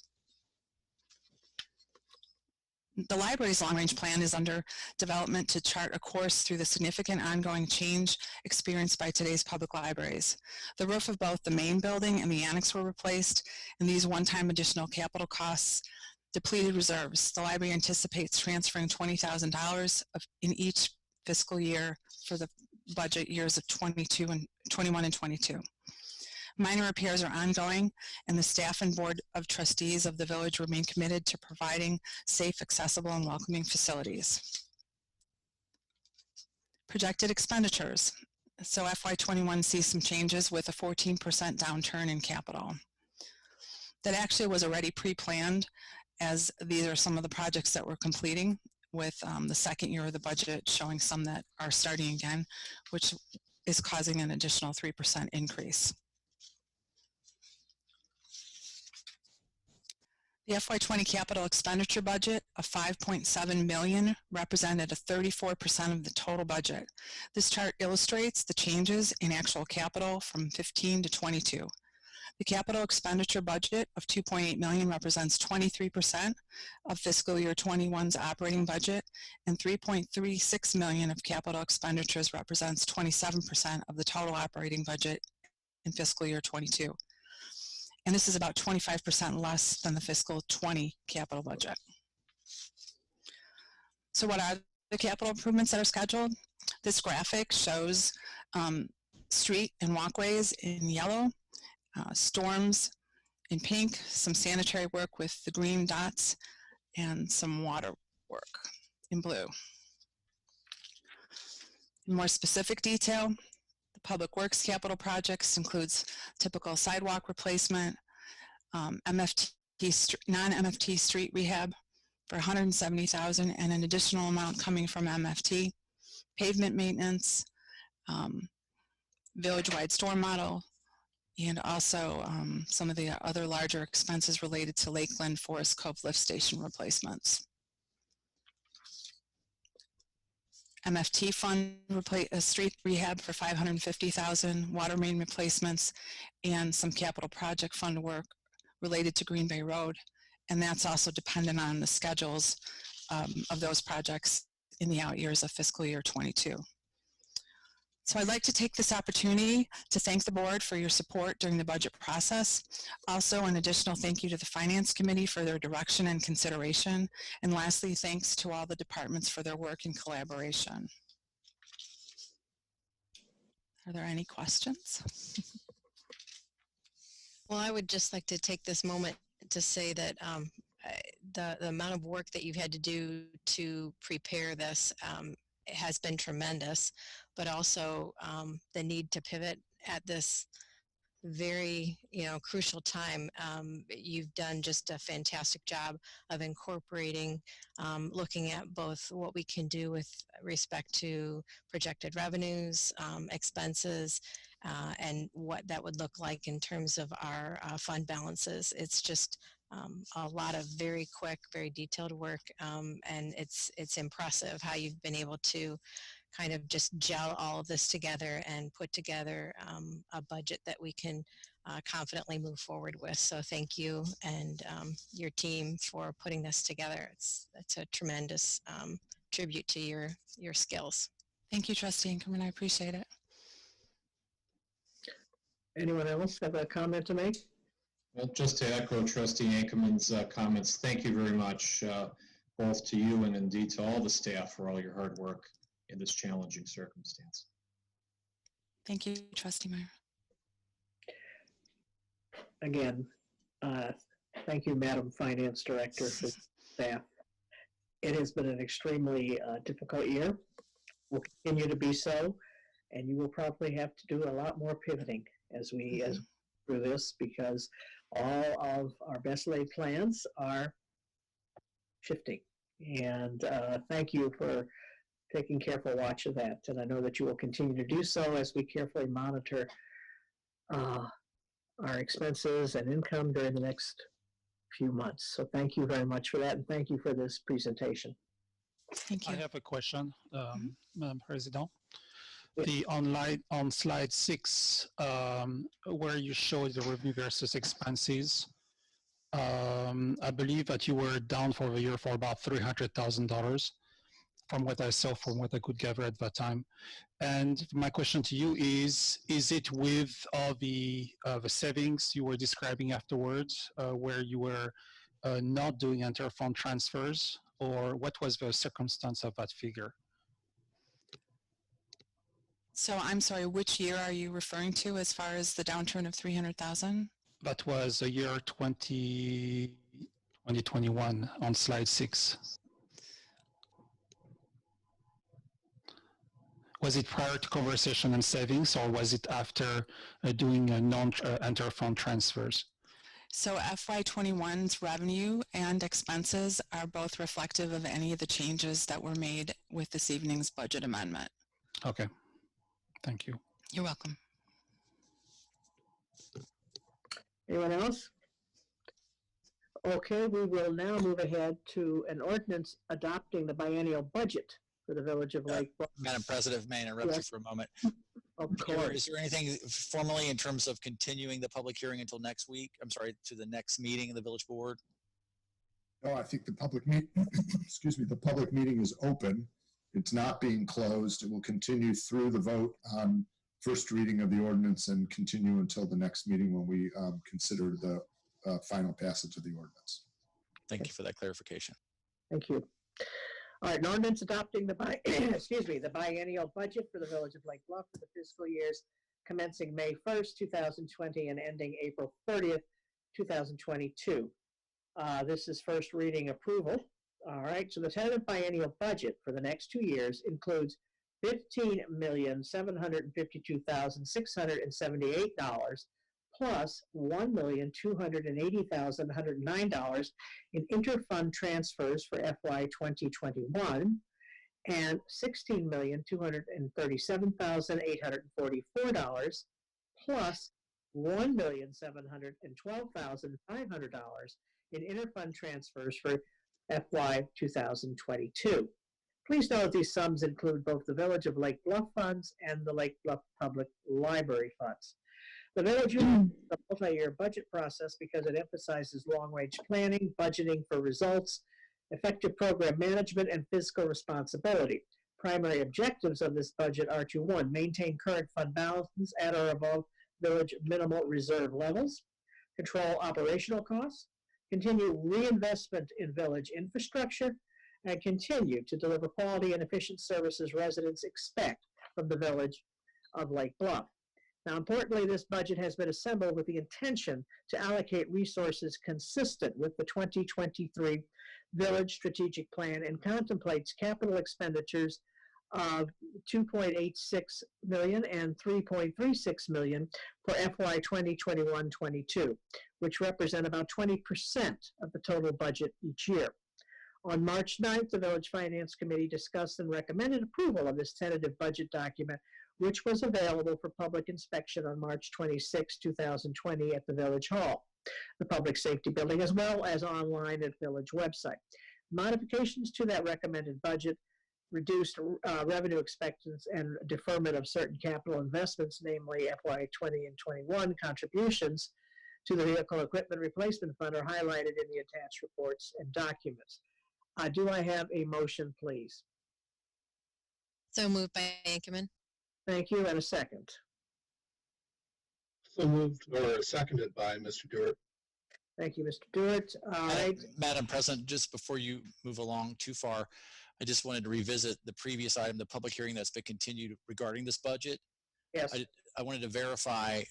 The library's long-range plan is under development to chart a course through the significant ongoing change experienced by today's public libraries. The roof of both the main building and the annex were replaced, and these one-time additional capital costs depleted reserves. The library anticipates transferring $20,000 in each fiscal year for the budget years of 21 and 22. Minor repairs are ongoing, and the staff and board of trustees of the village remain committed to providing safe, accessible, and welcoming facilities. Projected expenditures. So FY21 sees some changes with a 14% downturn in capital. That actually was already pre-planned, as these are some of the projects that we're completing, with the second year of the budget showing some that are starting again, which is causing an additional 3% increase. The FY20 capital expenditure budget of $5.7 million represented a 34% of the total budget. This chart illustrates the changes in actual capital from 15 to 22. The capital expenditure budget of $2.8 million represents 23% of fiscal year 21's operating budget, and $3.36 million of capital expenditures represents 27% of the total operating budget in fiscal year 22. And this is about 25% less than the fiscal 20 capital budget. So what are the capital improvements that are scheduled? This graphic shows street and walkways in yellow, storms in pink, some sanitary work with the green dots, and some water work in blue. In more specific detail, the public works capital projects includes typical sidewalk replacement, non-MFT street rehab for $170,000, and an additional amount coming from MFT, pavement maintenance, village-wide storm model, and also some of the other larger expenses related to Lakeland Forest Cove lift station replacements. MFT fund street rehab for $550,000, water main replacements, and some capital project fund work related to Green Bay Road, and that's also dependent on the schedules of those projects in the out years of fiscal year 22. So I'd like to take this opportunity to thank the board for your support during the budget process. Also, an additional thank you to the Finance Committee for their direction and consideration. And lastly, thanks to all the departments for their work and collaboration. Are there any questions? Well, I would just like to take this moment to say that the amount of work that you've had to do to prepare this has been tremendous, but also the need to pivot at this very crucial time. You've done just a fantastic job of incorporating, looking at both what we can do with respect to projected revenues, expenses, and what that would look like in terms of our fund balances. It's just a lot of very quick, very detailed work, and it's impressive how you've been able to kind of just gel all of this together and put together a budget that we can confidently move forward with. So thank you and your team for putting this together. It's a tremendous tribute to your skills. Thank you, Trustee Inkerman. I appreciate it. Anyone else have a comment to make? Well, just to echo Trustee Ankerman's comments, thank you very much. both to you and indeed to all the staff for all your hard work in this challenging circumstance. Thank you, Trustee Meyer. Again, thank you, Madam Finance Director, for staff. It has been an extremely difficult year. Will continue to be so, and you will probably have to do a lot more pivoting as we through this, because all of our best laid plans are shifting. And thank you for taking careful watch of that. And I know that you will continue to do so as we carefully monitor our expenses and income during the next few months. So thank you very much for that, and thank you for this presentation. Thank you. I have a question, Madam President. The on slide 6, where you show the revenue versus expenses, I believe that you were down for the year for about $300,000 from what I saw, from what I could gather at that time. And my question to you is it with all the savings you were describing afterwards, where you were not doing inter-fund transfers, or what was the circumstance of that figure? So I'm sorry, which year are you referring to as far as the downturn of 300,000? That was the year 2021 on slide 6. Was it prior to conversation and savings, or was it after doing non-inter-fund transfers? So FY21's revenue and expenses are both reflective of any of the changes that were made with this evening's budget amendment. Okay, thank you. You're welcome. Anyone else? Okay, we will now move ahead to an ordinance adopting the biennial budget for the Village of Lake Bluff. Madam President, may I interrupt you for a moment? Of course. Is there anything formally in terms of continuing the public hearing until next week? I'm sorry, to the next meeting of the Village Board? No, I think the public the public meeting is open. It's not being closed. It will continue through the vote on first reading of the ordinance and continue until the next meeting when we consider the final passage of the ordinance. Thank you for that clarification. Thank you. All right, an ordinance adopting the the biennial budget for the Village of Lake Bluff for the fiscal years commencing May 1st, 2020 and ending April 30th, 2022. This is first reading approval. All right, so the tentative biennial budget for the next 2 years includes $15,752,678 plus $1,280,109 in interfund transfers for FY 2021 and $16,237,844 plus $1,712,500 in interfund transfers for FY 2022. Please note these sums include both the Village of Lake Bluff funds and the Lake Bluff Public Library funds. The Village uses a multi-year budget process because it emphasizes long-range planning, budgeting for results, effective program management, and fiscal responsibility. Primary objectives of this budget are to, 1, maintain current fund balances at or above Village minimal reserve levels, control operational costs, continue reinvestment in Village infrastructure, and continue to deliver quality and efficient services residents expect from the Village of Lake Bluff. Now, importantly, this budget has been assembled with the intention to allocate resources consistent with the 2023 Village Strategic Plan and contemplates capital expenditures of $2.86 million and $3.36 million for FY 2021-22, which represent about 20% of the total budget each year. On March 9th, the Village Finance Committee discussed and recommended approval of this tentative budget document, which was available for public inspection on March 26, 2020 at the Village Hall, the Public Safety Building, as well as online at Village website. Modifications to that recommended budget reduced revenue expectations and deferment of certain capital investments, namely FY 20 and 21 contributions to the Vehicle Equipment Replacement Fund are highlighted in the attached reports and documents. Do I have a motion, please? So moved by Ankerman. Thank you, and a second. So moved or seconded by Mr. Dewar. Thank you, Mr. Stewart. All right. Madam President, just before you move along too far, I just wanted to revisit the previous item, the public hearing that's been continued regarding this budget. Yes. I wanted to verify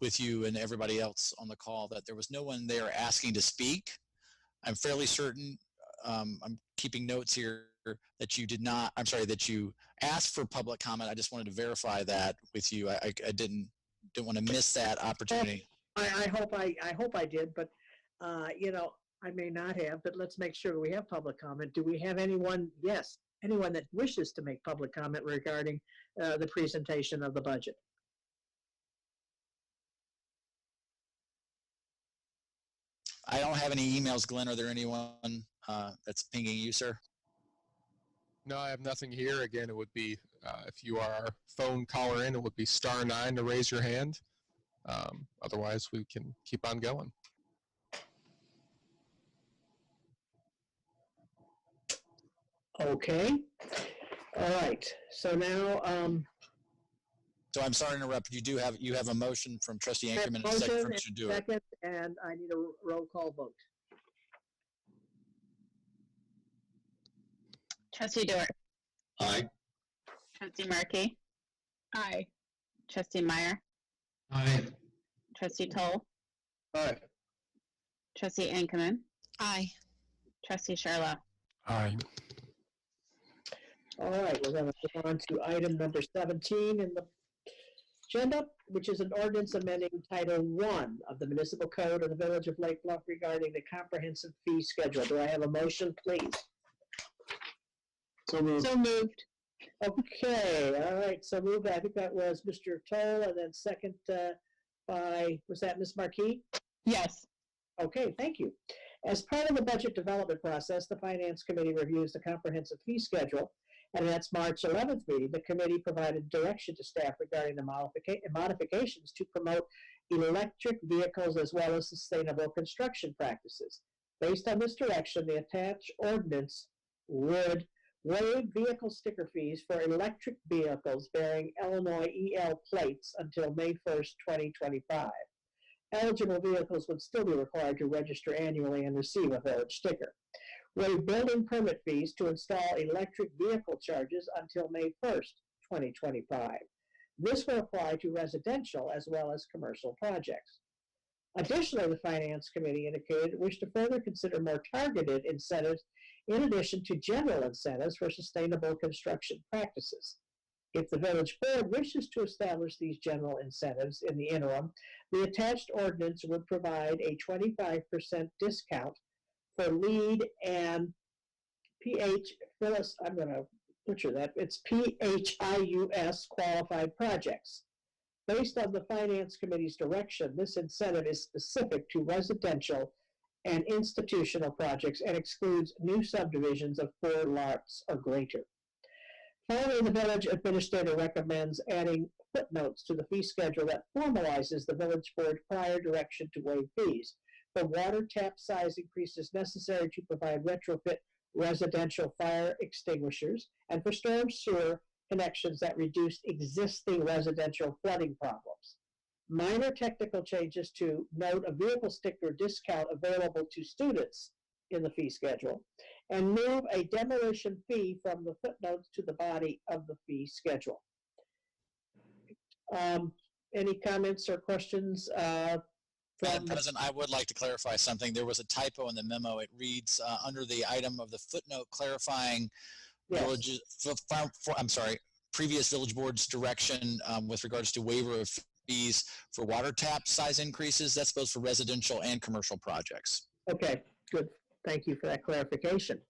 with you and everybody else on the call that there was no one there asking to speak. I'm fairly certain, I'm keeping notes here, that you did not, I'm sorry, that you asked for public comment. I just wanted to verify that with you. I didn't want to miss that opportunity. I hope I did, but you know, I may not have, but let's make sure we have public comment. Do we have anyone? Yes, anyone that wishes to make public comment regarding the presentation of the budget? I don't have any emails, Glenn. Are there anyone that's pinging you, sir? No, I have nothing here. Again, it would be, if you are our phone caller in, it would be *9 to raise your hand. Otherwise, we can keep on going. Okay. All right. So now, so I'm sorry to interrupt. You have a motion from Trustee Ankerman and a second from Mr. Dewar. Second, and I need a roll call vote. Trustee Dewar. Aye. Trustee Markey. Aye. Trustee Meyer. Aye. Trustee Toll. Aye. Trustee Ankerman. Aye. Trustee Sherlow. Aye. All right, we're going to move on to item number 17 in the agenda, which is an ordinance amending Title I of the Municipal Code of the Village of Lake Bluff regarding the comprehensive fee schedule. Do I have a motion, please? So moved. So moved. Okay, all right, so moved. I think that was Mr. Toll, and then second by, was that Ms. Markey? Yes. Okay, thank you. As part of the budget development process, the Finance Committee reviews the comprehensive fee schedule. And at its March 11th meeting, the committee provided direction to staff regarding the modifications to promote electric vehicles as well as sustainable construction practices. Based on this direction, the attached ordinance would waive vehicle sticker fees for electric vehicles bearing Illinois EL plates until May 1st, 2025. Eligible vehicles would still be required to register annually and receive a village sticker. Waive building permit fees to install electric vehicle charges until May 1st, 2025. This will apply to residential as well as commercial projects. Additionally, the Finance Committee indicated it wished to further consider more targeted incentives in addition to general incentives for sustainable construction practices. If the village board wishes to establish these general incentives in the interim, the attached ordinance would provide a 25% discount for LEED and Phyllis, I'm going to butcher that, it's PHIUS qualified projects. Based on the Finance Committee's direction, this incentive is specific to residential and institutional projects and excludes new subdivisions of 4 lots or greater. Finally, the village administrator recommends adding footnotes to the fee schedule that formalizes the village board's prior direction to waive fees. For water tap size increases necessary to provide retrofit residential fire extinguishers, and for storm sewer connections that reduce existing residential flooding problems. Minor technical changes to note a vehicle sticker discount available to students in the fee schedule, and move a demolition fee from the footnotes to the body of the fee schedule. Any comments or questions? Madam President, I would like to clarify something. There was a typo in the memo. It reads under the item of the footnote clarifying previous village board's direction with regards to waiver of fees for water tap size increases. That's both for residential and commercial projects. Okay, good. Thank you for that clarification.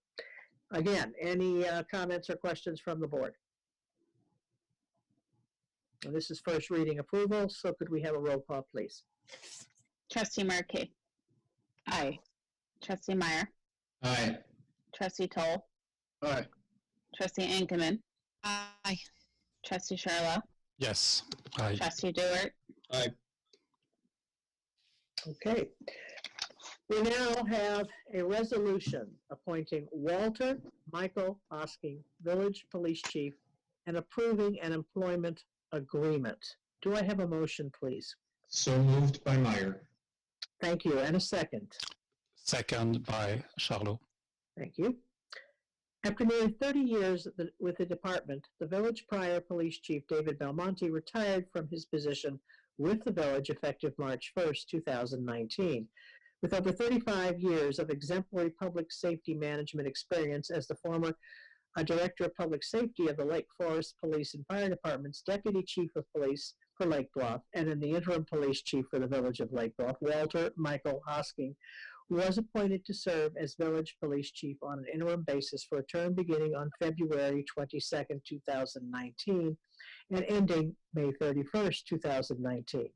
Again, any comments or questions from the board? And this is first reading approval, so could we have a roll call, please? Trustee Markey. Aye. Trustee Meyer. Aye. Trustee Toll. Aye. Trustee Ankerman. Aye. Trustee Sherlow. Yes. Aye. Trustee Dewar. Aye. Okay. We now have a resolution appointing Walter Michael Hosking, Village Police Chief, and approving an employment agreement. Do I have a motion, please? So moved by Meyer. Thank you. And a second. Second by Charlot. Thank you. After nearly 30 years with the department, the village prior police chief, David Belmonte, retired from his position with the village effective March 1st, 2019. With over 35 years of exemplary public safety management experience as the former Director of Public Safety of the Lake Forest Police and Fire Department's Deputy Chief of Police for Lake Bluff, and in the interim police chief for the village of Lake Bluff, Walter Michael Hosking was appointed to serve as village police chief on an interim basis for a term beginning on February 22nd, 2019, and ending May 31st, 2019.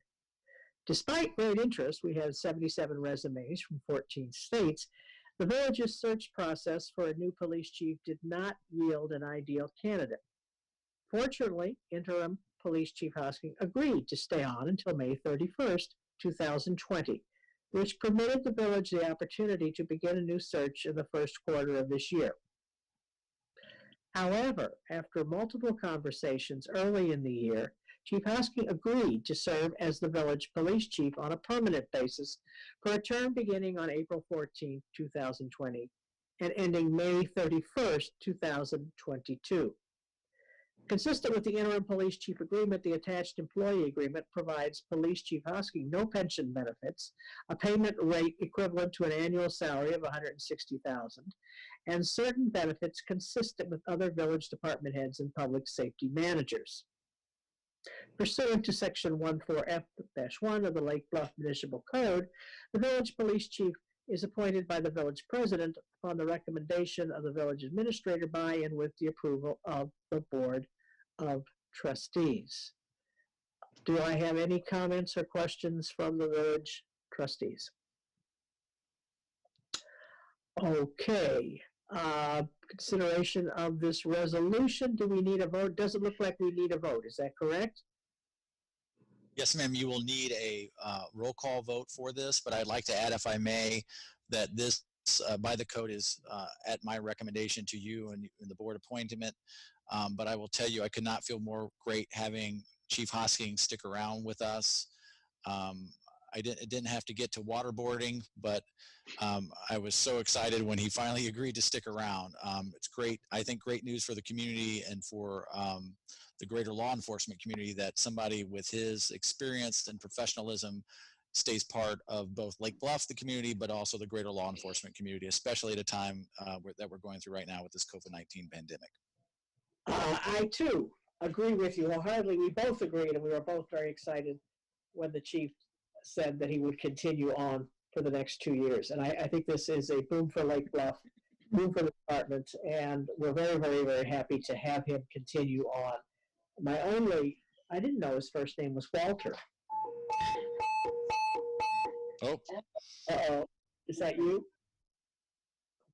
Despite great interest, we had 77 resumes from 14 states. The village's search process for a new police chief did not yield an ideal candidate. Fortunately, interim Police Chief Hosking agreed to stay on until May 31st, 2020, which permitted the village the opportunity to begin a new search in the first quarter of this year. However, after multiple conversations early in the year, Chief Hosking agreed to serve as the village police chief on a permanent basis for a term beginning on April 14, 2020, and ending May 31st, 2022. Consistent with the interim police chief agreement, the attached employee agreement provides Police Chief Hosking no pension benefits, a payment rate equivalent to an annual salary of $160,000, and certain benefits consistent with other village department heads and public safety managers. Pursuant to Section 14F-1 of the Lake Bluff Municipal Code, the village police chief is appointed by the village president upon the recommendation of the village administrator by and with the approval of the Board of Trustees. Do I have any comments or questions from the village trustees? Okay. Consideration of this resolution. Do we need a vote? Doesn't look like we need a vote. Is that correct? Yes, ma'am. You will need a roll call vote for this, but I'd like to add, if I may, that this by the code is at my recommendation to you and the board appointment. But I will tell you, I could not feel more great having Chief Hosking stick around with us. It didn't have to get to waterboarding, but I was so excited when he finally agreed to stick around. It's great, I think, great news for the community and for the greater law enforcement community that somebody with his experience and professionalism stays part of both Lake Bluff, the community, but also the greater law enforcement community, especially at a time that we're going through right now with this COVID-19 pandemic. I too agree with you wholeheartedly. We both agreed, and we were both very excited when the chief said that he would continue on for the next 2 years. And I think this is a boom for Lake Bluff, boom for the department, and we're very, very, very happy to have him continue on. I didn't know his first name was Walter. Oh. Uh-oh. Is that you?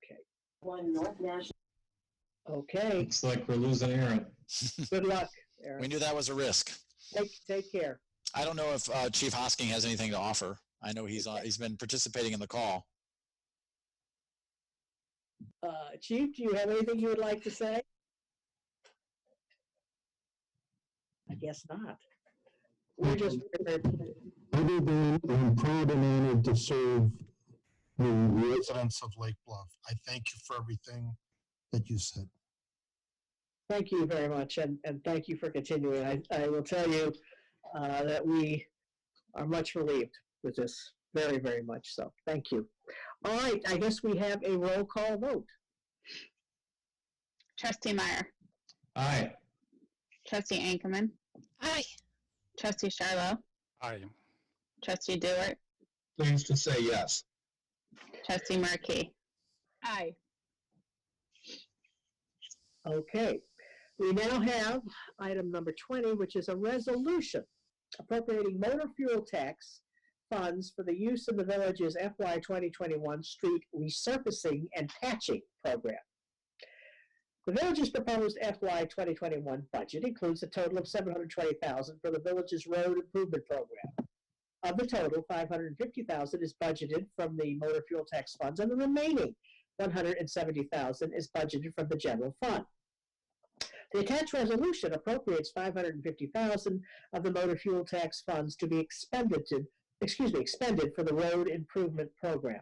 Okay. One North National. Okay. Looks like we're losing Aaron. Good luck, Aaron. We knew that was a risk. Take care. I don't know if Chief Hosking has anything to offer. I know he's been participating in the call. Chief, do you have anything you would like to say? I guess not. We're just other than I'm proud and honored to serve the residents of Lake Bluff. I thank you for everything that you said. Thank you very much, and thank you for continuing. I will tell you that we are much relieved with this, very, very much so. Thank you. All right, I guess we have a roll call vote. Trustee Meyer. Aye. Trustee Ankerman. Aye. Trustee Charlo. Aye. Trustee Dewart. Pleased to say yes. Trustee Markey. Aye. Okay. We now have item number 20, which is a resolution appropriating motor fuel tax funds for the use of the village's FY 2021 street resurfacing and patching program. The village's proposed FY 2021 budget includes a total of $720,000 for the village's road improvement program. Of the total, $550,000 is budgeted from the motor fuel tax funds, and the remaining $170,000 is budgeted from the general fund. The attached resolution appropriates $550,000 of the motor fuel tax funds to be expended expended for the road improvement program.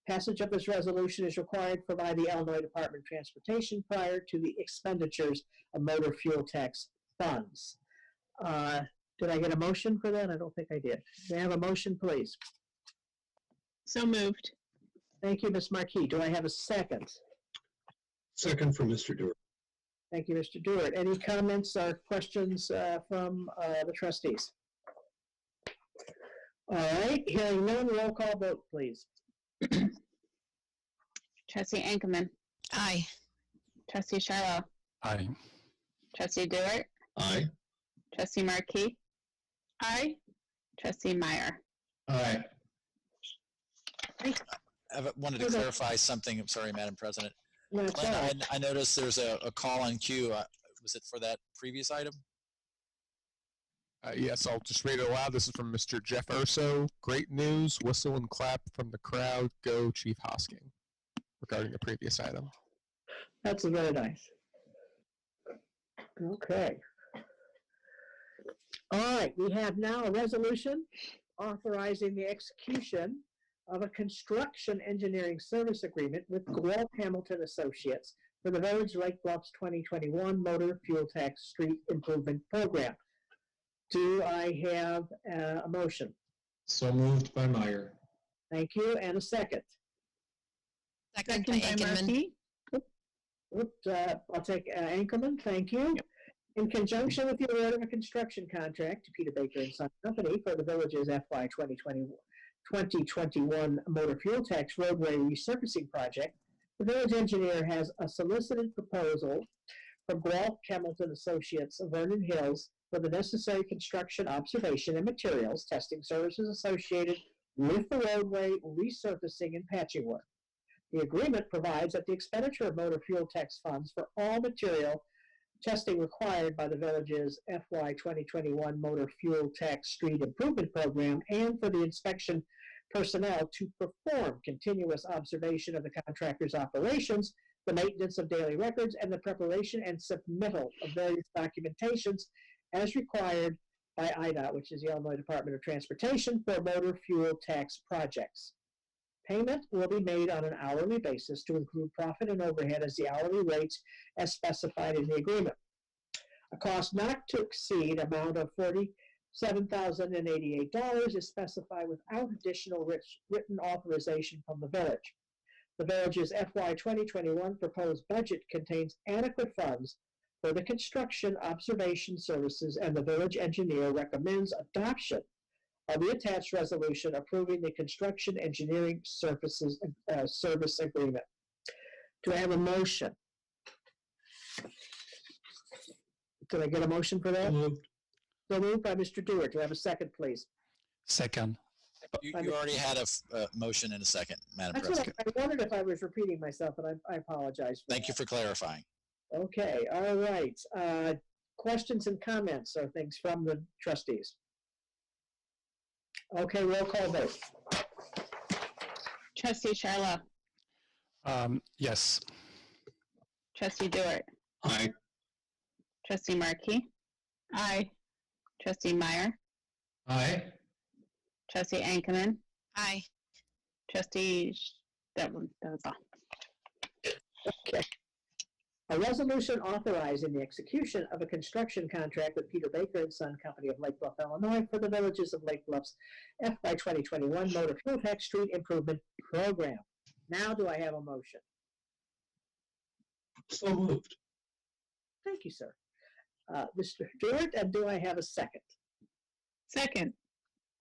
Passage of this resolution is required by the Illinois Department of Transportation prior to the expenditures of motor fuel tax funds. Did I get a motion for that? I don't think I did. May I have a motion, please? So moved. Thank you, Ms. Marquis. Do I have a second? Second from Mr. Dewar. Thank you, Mr. Dewar. Any comments or questions from the trustees? All right, hearing none, roll call vote, please. Trustee Ankerman. Aye. Trustee Charlo. Aye. Trustee Dewar. Aye. Trustee Markey. Aye. Trustee Meyer. Aye. I wanted to clarify something. I'm sorry, Madam President. No, Glenn, I noticed there's a call on queue. Was it for that previous item? Yes, I'll just read it aloud. This is from Mr. Jeff Urso. Great news. Whistle and clap from the crowd. Go, Chief Hosking. Regarding the previous item. That's very nice. Okay. All right, we have now a resolution authorizing the execution of a construction engineering service agreement with Guelph Hamilton Associates for the Village Lake Bluffs 2021 Motor Fuel Tax Street Improvement Program. Do I have a motion? So moved by Meyer. Thank you, and a second. Second by Ankerman. Oops, I'll take Ankerman, thank you. Yep. In conjunction with the award of a construction contract to Peter Baker and Son Company for the village's FY 2021 motor fuel tax roadway resurfacing project, the village engineer has a solicited proposal from Guelph Hamilton Associates of Vernon Hills for the necessary construction observation and materials testing services associated with the roadway resurfacing and patching work. The agreement provides that the expenditure of motor fuel tax funds for all material testing required by the village's FY 2021 Motor Fuel Tax Street Improvement Program and for the inspection personnel to perform continuous observation of the contractor's operations, the maintenance of daily records, and the preparation and submittal of various documentations as required by IDOT, which is the Illinois Department of Transportation, for motor fuel tax projects. Payment will be made on an hourly basis to include profit and overhead as the hourly rates as specified in the agreement. A cost not to exceed amount of $47,088 is specified without additional written authorization from the village. The village's FY 2021 proposed budget contains adequate funds for the construction observation services, and the village engineer recommends adoption of the attached resolution approving the construction engineering services service agreement. Do I have a motion? Did I get a motion for that? So moved by Mr. Dewar. Do I have a second, please? Second. You already had a motion and a second, Madam That's President. what I wondered if I was repeating myself, and I apologize for Thank you for clarifying. Okay, all right. Questions and comments or things from the trustees? Okay, roll call vote. Trustee Charlo. Yes. Trustee Dewar. Aye. Trustee Markey. Aye. Trustee Meyer. Aye. Trustee Ankerman. Aye. Trustee, that was all. Okay. A resolution authorizing the execution of a construction contract with Peter Baker and Son Company of Lake Bluff, Illinois for the villages of Lake Bluff's FY 2021 Motor Fuel Tax Street Improvement Program. Now do I have a motion? So moved. Thank you, sir. Mr. Stewart, and do I have a second? Second.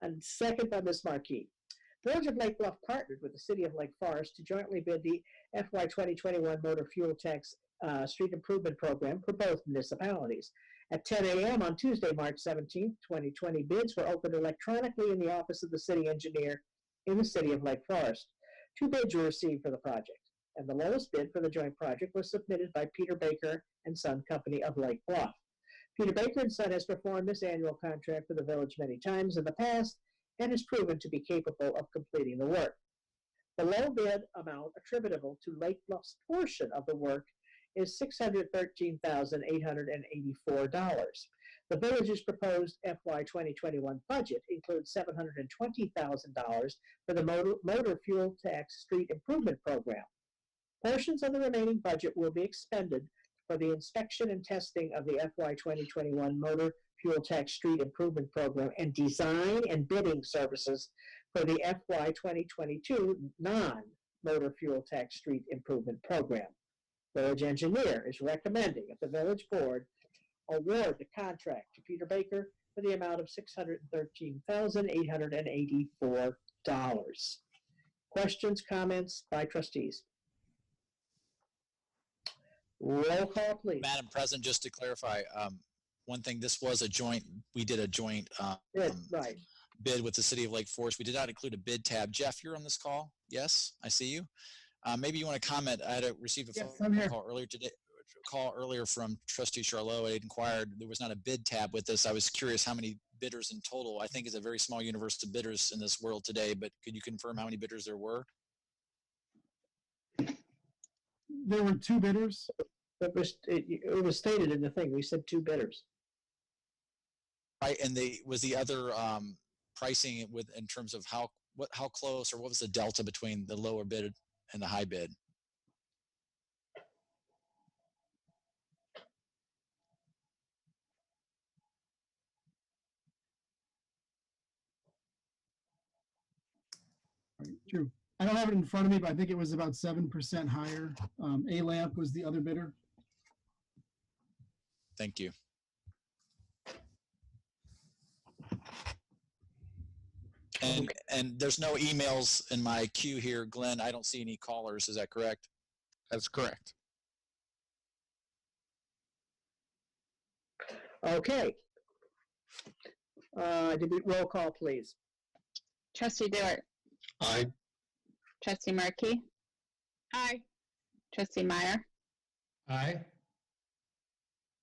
And second by Ms. Markey. The Village of Lake Bluff partnered with the City of Lake Forest to jointly bid the FY 2021 Motor Fuel Tax Street Improvement Program for both municipalities. At 10 a.m. on Tuesday, March 17, 2020, bids were opened electronically in the office of the city engineer in the City of Lake Forest. 2 bids were received for the project, and the lowest bid for the joint project was submitted by Peter Baker and Son Company of Lake Bluff. Peter Baker and Son has performed this annual contract for the village many times in the past and has proven to be capable of completing the work. The low bid amount attributable to Lake Bluff's portion of the work is $613,884. The village's proposed FY 2021 budget includes $720,000 for the motor fuel tax street improvement program. Portions of the remaining budget will be expended for the inspection and testing of the FY 2021 motor fuel tax street improvement program and design and bidding services for the FY 2022 non-motor fuel tax street improvement program. Village engineer is recommending that the village board award the contract to Peter Baker for the amount of $613,884. Questions, comments by trustees? Roll call, please. Madam President, just to clarify, one thing, this was we did a joint right. bid with the city of Lake Forest. We did not include a bid tab. Jeff, you're on this call? Yes, I see you. Maybe you want to comment. I had received a phone call earlier today. Earlier from Trustee Charlot. I inquired, there was not a bid tab with this. I was curious how many bidders in total. I think it's a very small universe of bidders in this world today, but could you confirm how many bidders there were? There were 2 bidders. It was stated in the thing. We said 2 bidders. Right, and was the other pricing in terms of how close, or what was the delta between the lower bid and the high bid? True. I don't have it in front of me, but I think it was about 7% higher. A-Lamp was the other bidder. Thank you. And there's no emails in my queue here, Glenn. I don't see any callers. Is that correct? That's correct. Okay. Roll call, please. Trustee Dewart. Aye. Trustee Markey. Aye. Trustee Meyer. Aye.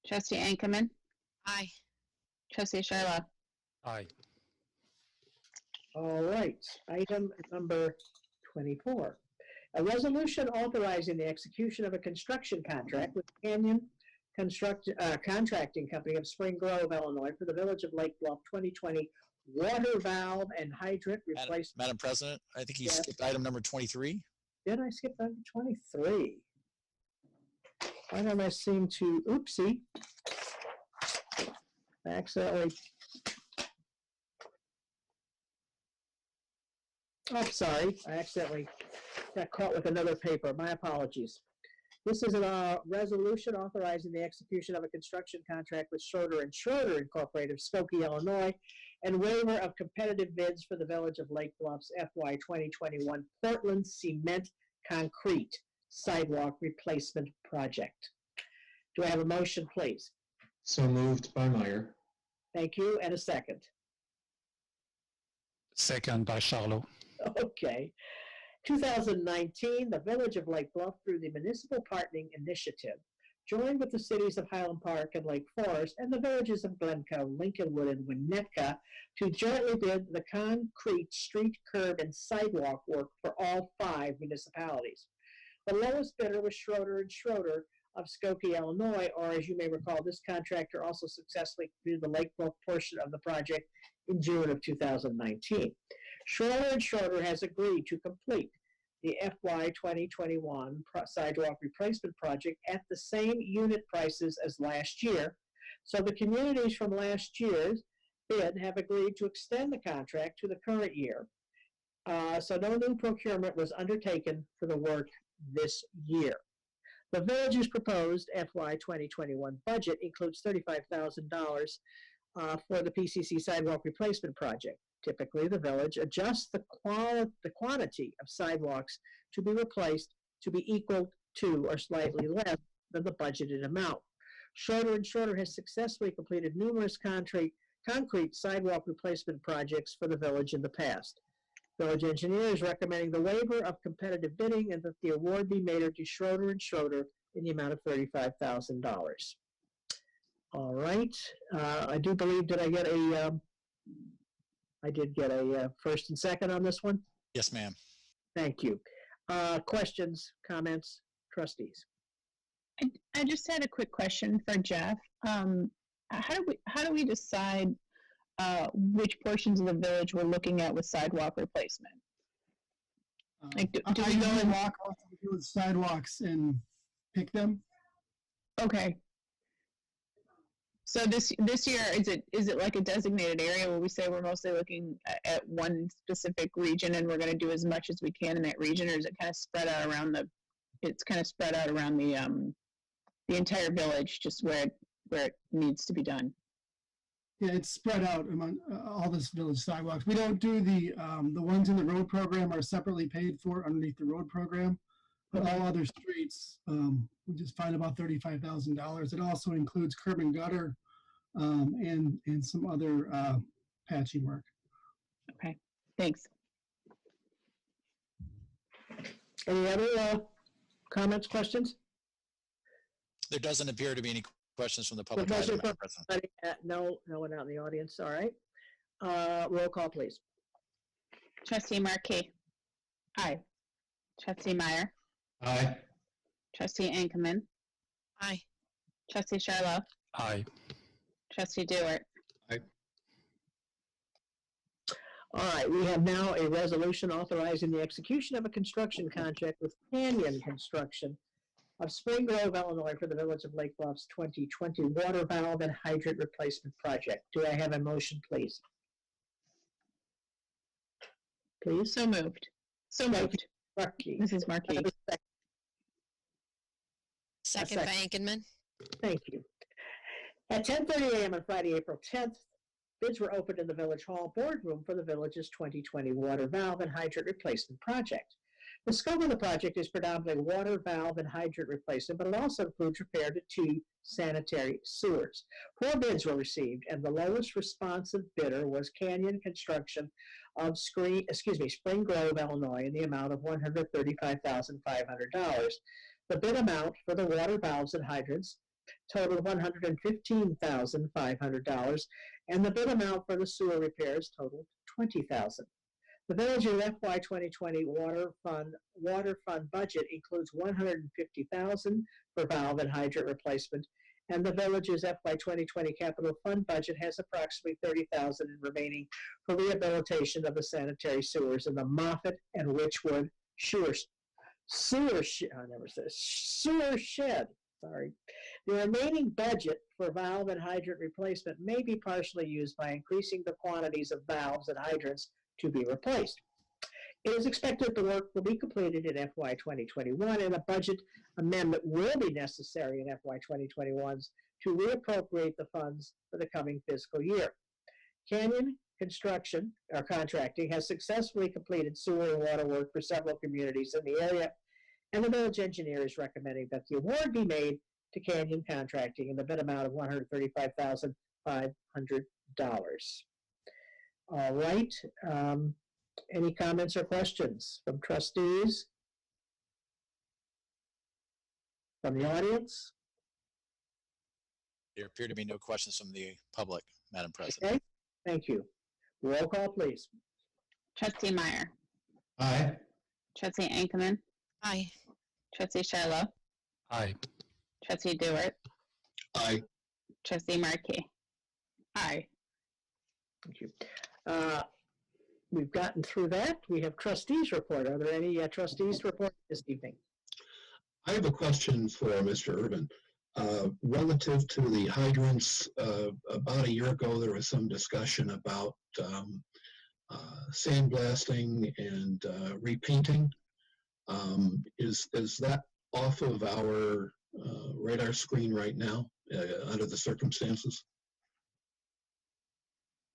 Trustee Ankerman. Aye. Trustee Charlotte. Aye. All right. Item number 24. A resolution authorizing the execution of a construction contract with Canyon Contracting Company of Spring Grove, Illinois, for the Village of Lake Bluff 2020 water valve and hydrant replacement. Madam President, I think you skipped item number 23. Did I skip item 23? Why don't I seem to, oopsie, accidentally. Oh, sorry, I accidentally got caught with another paper. My apologies. This is a resolution authorizing the execution of a construction contract with Schroeder & Schroeder Incorporated of Skokie, Illinois, and waiver of competitive bids for the Village of Lake Bluff's FY 2021 Portland Cement Concrete Sidewalk Replacement Project. Do I have a motion, please? So moved by Meyer. Thank you, and a second. Second by Charlot. Okay. 2019, the Village of Lake Bluff, through the Municipal Partnering Initiative, joined with the cities of Highland Park and Lake Forest and the villages of Glencoe, Lincolnwood, and Winnetka to jointly bid the concrete street, curb, and sidewalk work for all 5 municipalities. The lowest bidder was Schroeder & Schroeder of Skokie, Illinois, or as you may recall, this contractor also successfully completed the Lake Bluff portion of the project in June of 2019. Schroeder & Schroeder has agreed to complete the FY 2021 sidewalk replacement project at the same unit prices as last year. So the communities from last year's bid have agreed to extend the contract to the current year. So no new procurement was undertaken for the work this year. The village's proposed FY 2021 budget includes $35,000 for the PCC sidewalk replacement project. Typically, the village adjusts the quantity of sidewalks to be replaced to be equal to or slightly less than the budgeted amount. Schroeder & Schroeder has successfully completed numerous concrete sidewalk replacement projects for the village in the past. Village engineer is recommending the waiver of competitive bidding and that the award be made to Schroeder & Schroeder in the amount of $35,000. All right. I do believe, I did get a first and second on this one? Yes, ma'am. Thank you. Questions, comments, trustees? I just had a quick question for Jeff. how do we decide which portions of the village we're looking at with sidewalk replacement? Like, do we go and walk off the sidewalks and pick them? Okay. So this year, is it like a designated area where we say we're mostly looking at one specific region and we're going to do as much as we can in that region, or is it kind of spread out around the? It's kind of spread out around the entire village, just where it needs to be done. Yeah, it's spread out among all this village sidewalks. We don't do the ones in the road program are separately paid for underneath the road program, but all other streets we just find about $35,000. It also includes curb and gutter and some other patching work. Okay, thanks. Any other comments, questions? There doesn't appear to be any questions from the public. No one out in the audience. All right. Roll call, please. Trustee Markey. Aye. Trustee Meyer. Aye. Trustee Ankerman. Aye. Trustee Sharlow. Aye. Trustee Dewart. Aye. All right, we have now a resolution authorizing the execution of a construction contract with Canyon Construction of Spring Grove, Illinois for the Village of Lake Bluff's 2020 water valve and hydrant replacement project. Do I have a motion, please? Please? So moved. So moved. Markey. Mrs. Markey. Second by Ankerman. Thank you. At 10:30 a.m. on Friday, April 10th, bids were opened in the Village Hall boardroom for the Village's 2020 water valve and hydrant replacement project. The scope of the project is predominantly water valve and hydrant replacement, but it also includes repair to 2 sanitary sewers. 4 bids were received, and the lowest responsive bidder was Canyon Construction of Spring Grove, Illinois, in the amount of $135,500. The bid amount for the water valves and hydrants totaled $115,500, and the bid amount for the sewer repairs totaled $20,000. The Village's FY 2020 water fund budget includes $150,000 for valve and hydrant replacement, and the Village's FY 2020 capital fund budget has approximately $30,000 in remaining for rehabilitation of the sanitary sewers in the Moffett and Richwood sewer shed. Sorry. The remaining budget for valve and hydrant replacement may be partially used by increasing the quantities of valves and hydrants to be replaced. It is expected the work will be completed in FY 2021, and a budget amendment will be necessary in FY 2021 to reappropriate the funds for the coming fiscal year. Canyon Construction, or Contracting, has successfully completed sewer and water work for several communities in the area, and the village engineer is recommending that the award be made to Canyon Contracting in the bid amount of $135,500. All right. Any comments or questions from trustees? From the audience? There appear to be no questions from the public, Madam President. Okay, thank you. Roll call, please. Trustee Meyer. Aye. Trustee Ankerman. Aye. Trustee Sharlow. Aye. Trustee Dewart. Aye. Trustee Markey. Aye. Thank you. We've gotten through that. We have trustees report. Are there any trustees to report this evening? I have a question for Mr. Urban. Relative to the hydrants, about a year ago, there was some discussion about sandblasting and repainting. Is that off of our radar screen right now under the circumstances?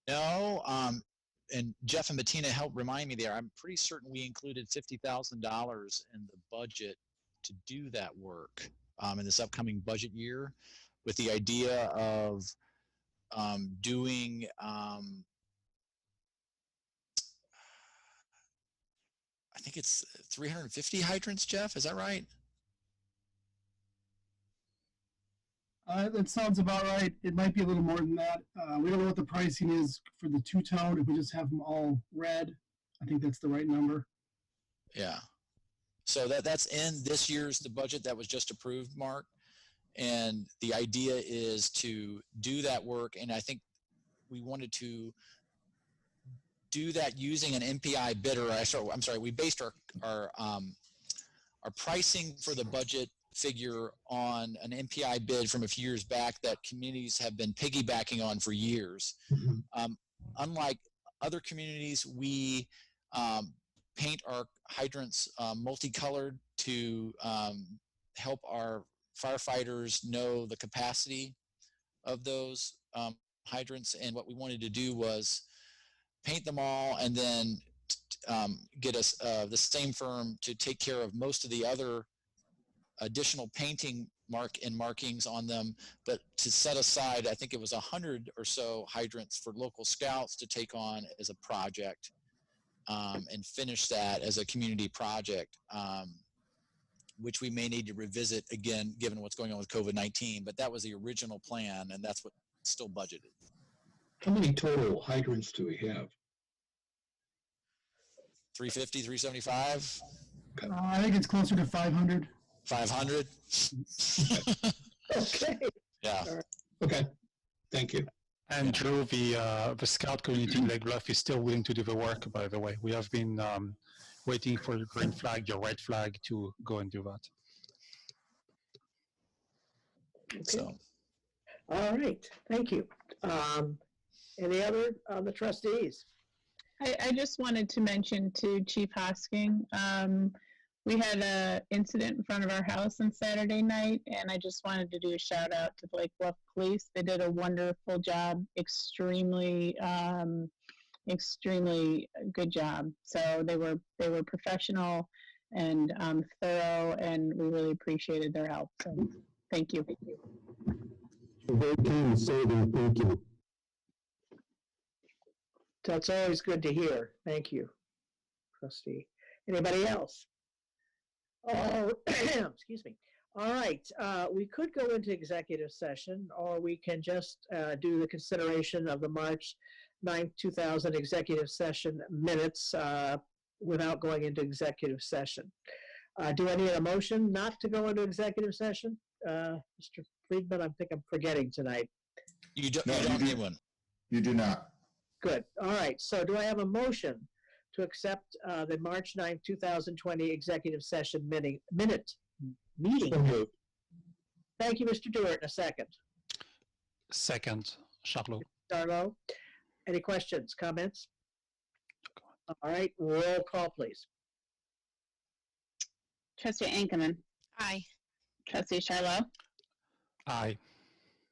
No, and Jeff and Bettina helped remind me there. I'm pretty certain we included $50,000 in the budget to do that work in this upcoming budget year, with the idea of doing I think it's 350 hydrants, Jeff, is that right? That sounds about right. It might be a little more than that. We don't know what the pricing is for the two-tone. If we just have them all red, I think that's the right number. Yeah. So that's in this year's the budget that was just approved, Mark. And the idea is to do that work. And I think we wanted to do that using an MPI bidder. I'm sorry, we based our pricing for the budget figure on an MPI bid from a few years back that communities have been piggybacking on for years. Unlike other communities, we paint our hydrants multicolored to help our firefighters know the capacity of those hydrants. And what we wanted to do was paint them all and then get us the same firm to take care of most of the other additional painting markings on them, but to set aside, I think it was 100 or so hydrants for local scouts to take on as a project and finish that as a community project, which we may need to revisit again, given what's going on with COVID-19, but that was the original plan and that's what's still budgeted. How many total hydrants do we have? 350, 375? I think it's closer to 500. 500? Okay. Yeah. Okay. Thank you. And Drew, the scout community in Lake Bluff is still willing to do the work, by the way. We have been waiting for your green flag, your red flag to go and do that. Okay. So. All right. Thank you. Any other on the trustees? I just wanted to mention to Chief Hosking, we had an incident in front of our house on Saturday night, and I just wanted to do a shout out to the Lake Bluff Police. They did a wonderful job, extremely good job. So they were professional and thorough, and we really appreciated their help. So thank you. Very kind of serving. Thank you. That's always good to hear. Thank you, trustee. Anybody else? Oh, excuse me. All right, we could go into executive session, or we can just do the consideration of the March 9th, 2000 executive session minutes without going into executive session. Do I need a motion not to go into executive session? Mr. Friedman, I think I'm forgetting tonight. You don't need one. You do not. Good. All right. So do I have a motion to accept the March 9th, 2020 executive session meeting? Thank you, Mr. Dewart. A second. Second, Charlot. Charlot. Any questions, comments? All right. Roll call, please. Trustee Ankerman. Aye. Trustee Charlot. Aye.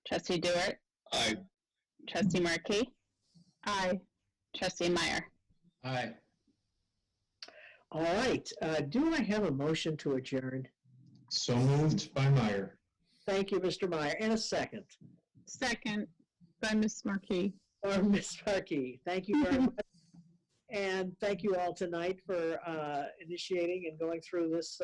Trustee Dewart. Aye. Trustee Markey. Aye. Trustee Meyer. Aye. All right. Do I have a motion to adjourn? So moved by Meyer. Thank you, Mr. Meyer. And a second. Second by Ms. Markey. Or Ms. Markey. Thank you very much. And thank you all tonight for initiating and going through this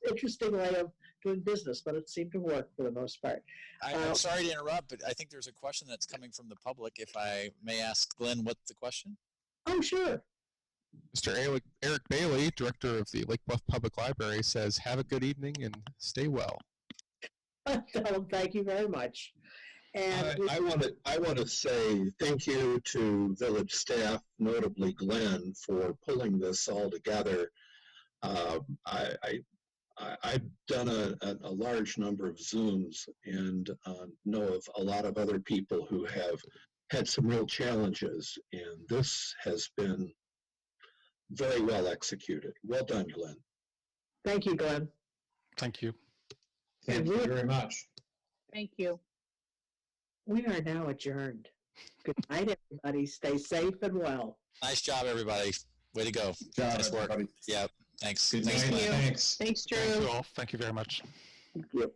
interesting way of doing business, but it seemed to work for the most part. I'm sorry to interrupt, but I think there's a question that's coming from the public. If I may ask Glenn, what's the question? Oh, sure. Mr. Eric Bailey, director of the Lake Bluff Public Library, says, "Have a good evening and stay well." Thank you very much. And I want to say thank you to village staff, notably Glenn, for pulling this all together. I've done a large number of Zooms and know of a lot of other people who have had some real challenges, and this has been very well executed. Well done, Glenn. Thank you, Glenn. Thank you. Thank you very much. Thank you. We are now adjourned. Good night, everybody. Stay safe and well. Nice job, everybody. Way to go. Nice work. Yeah. Thanks. Good night. Thanks, Glenn. Thanks. Thanks, Drew. Thank you all. Thank you very much. Thank you.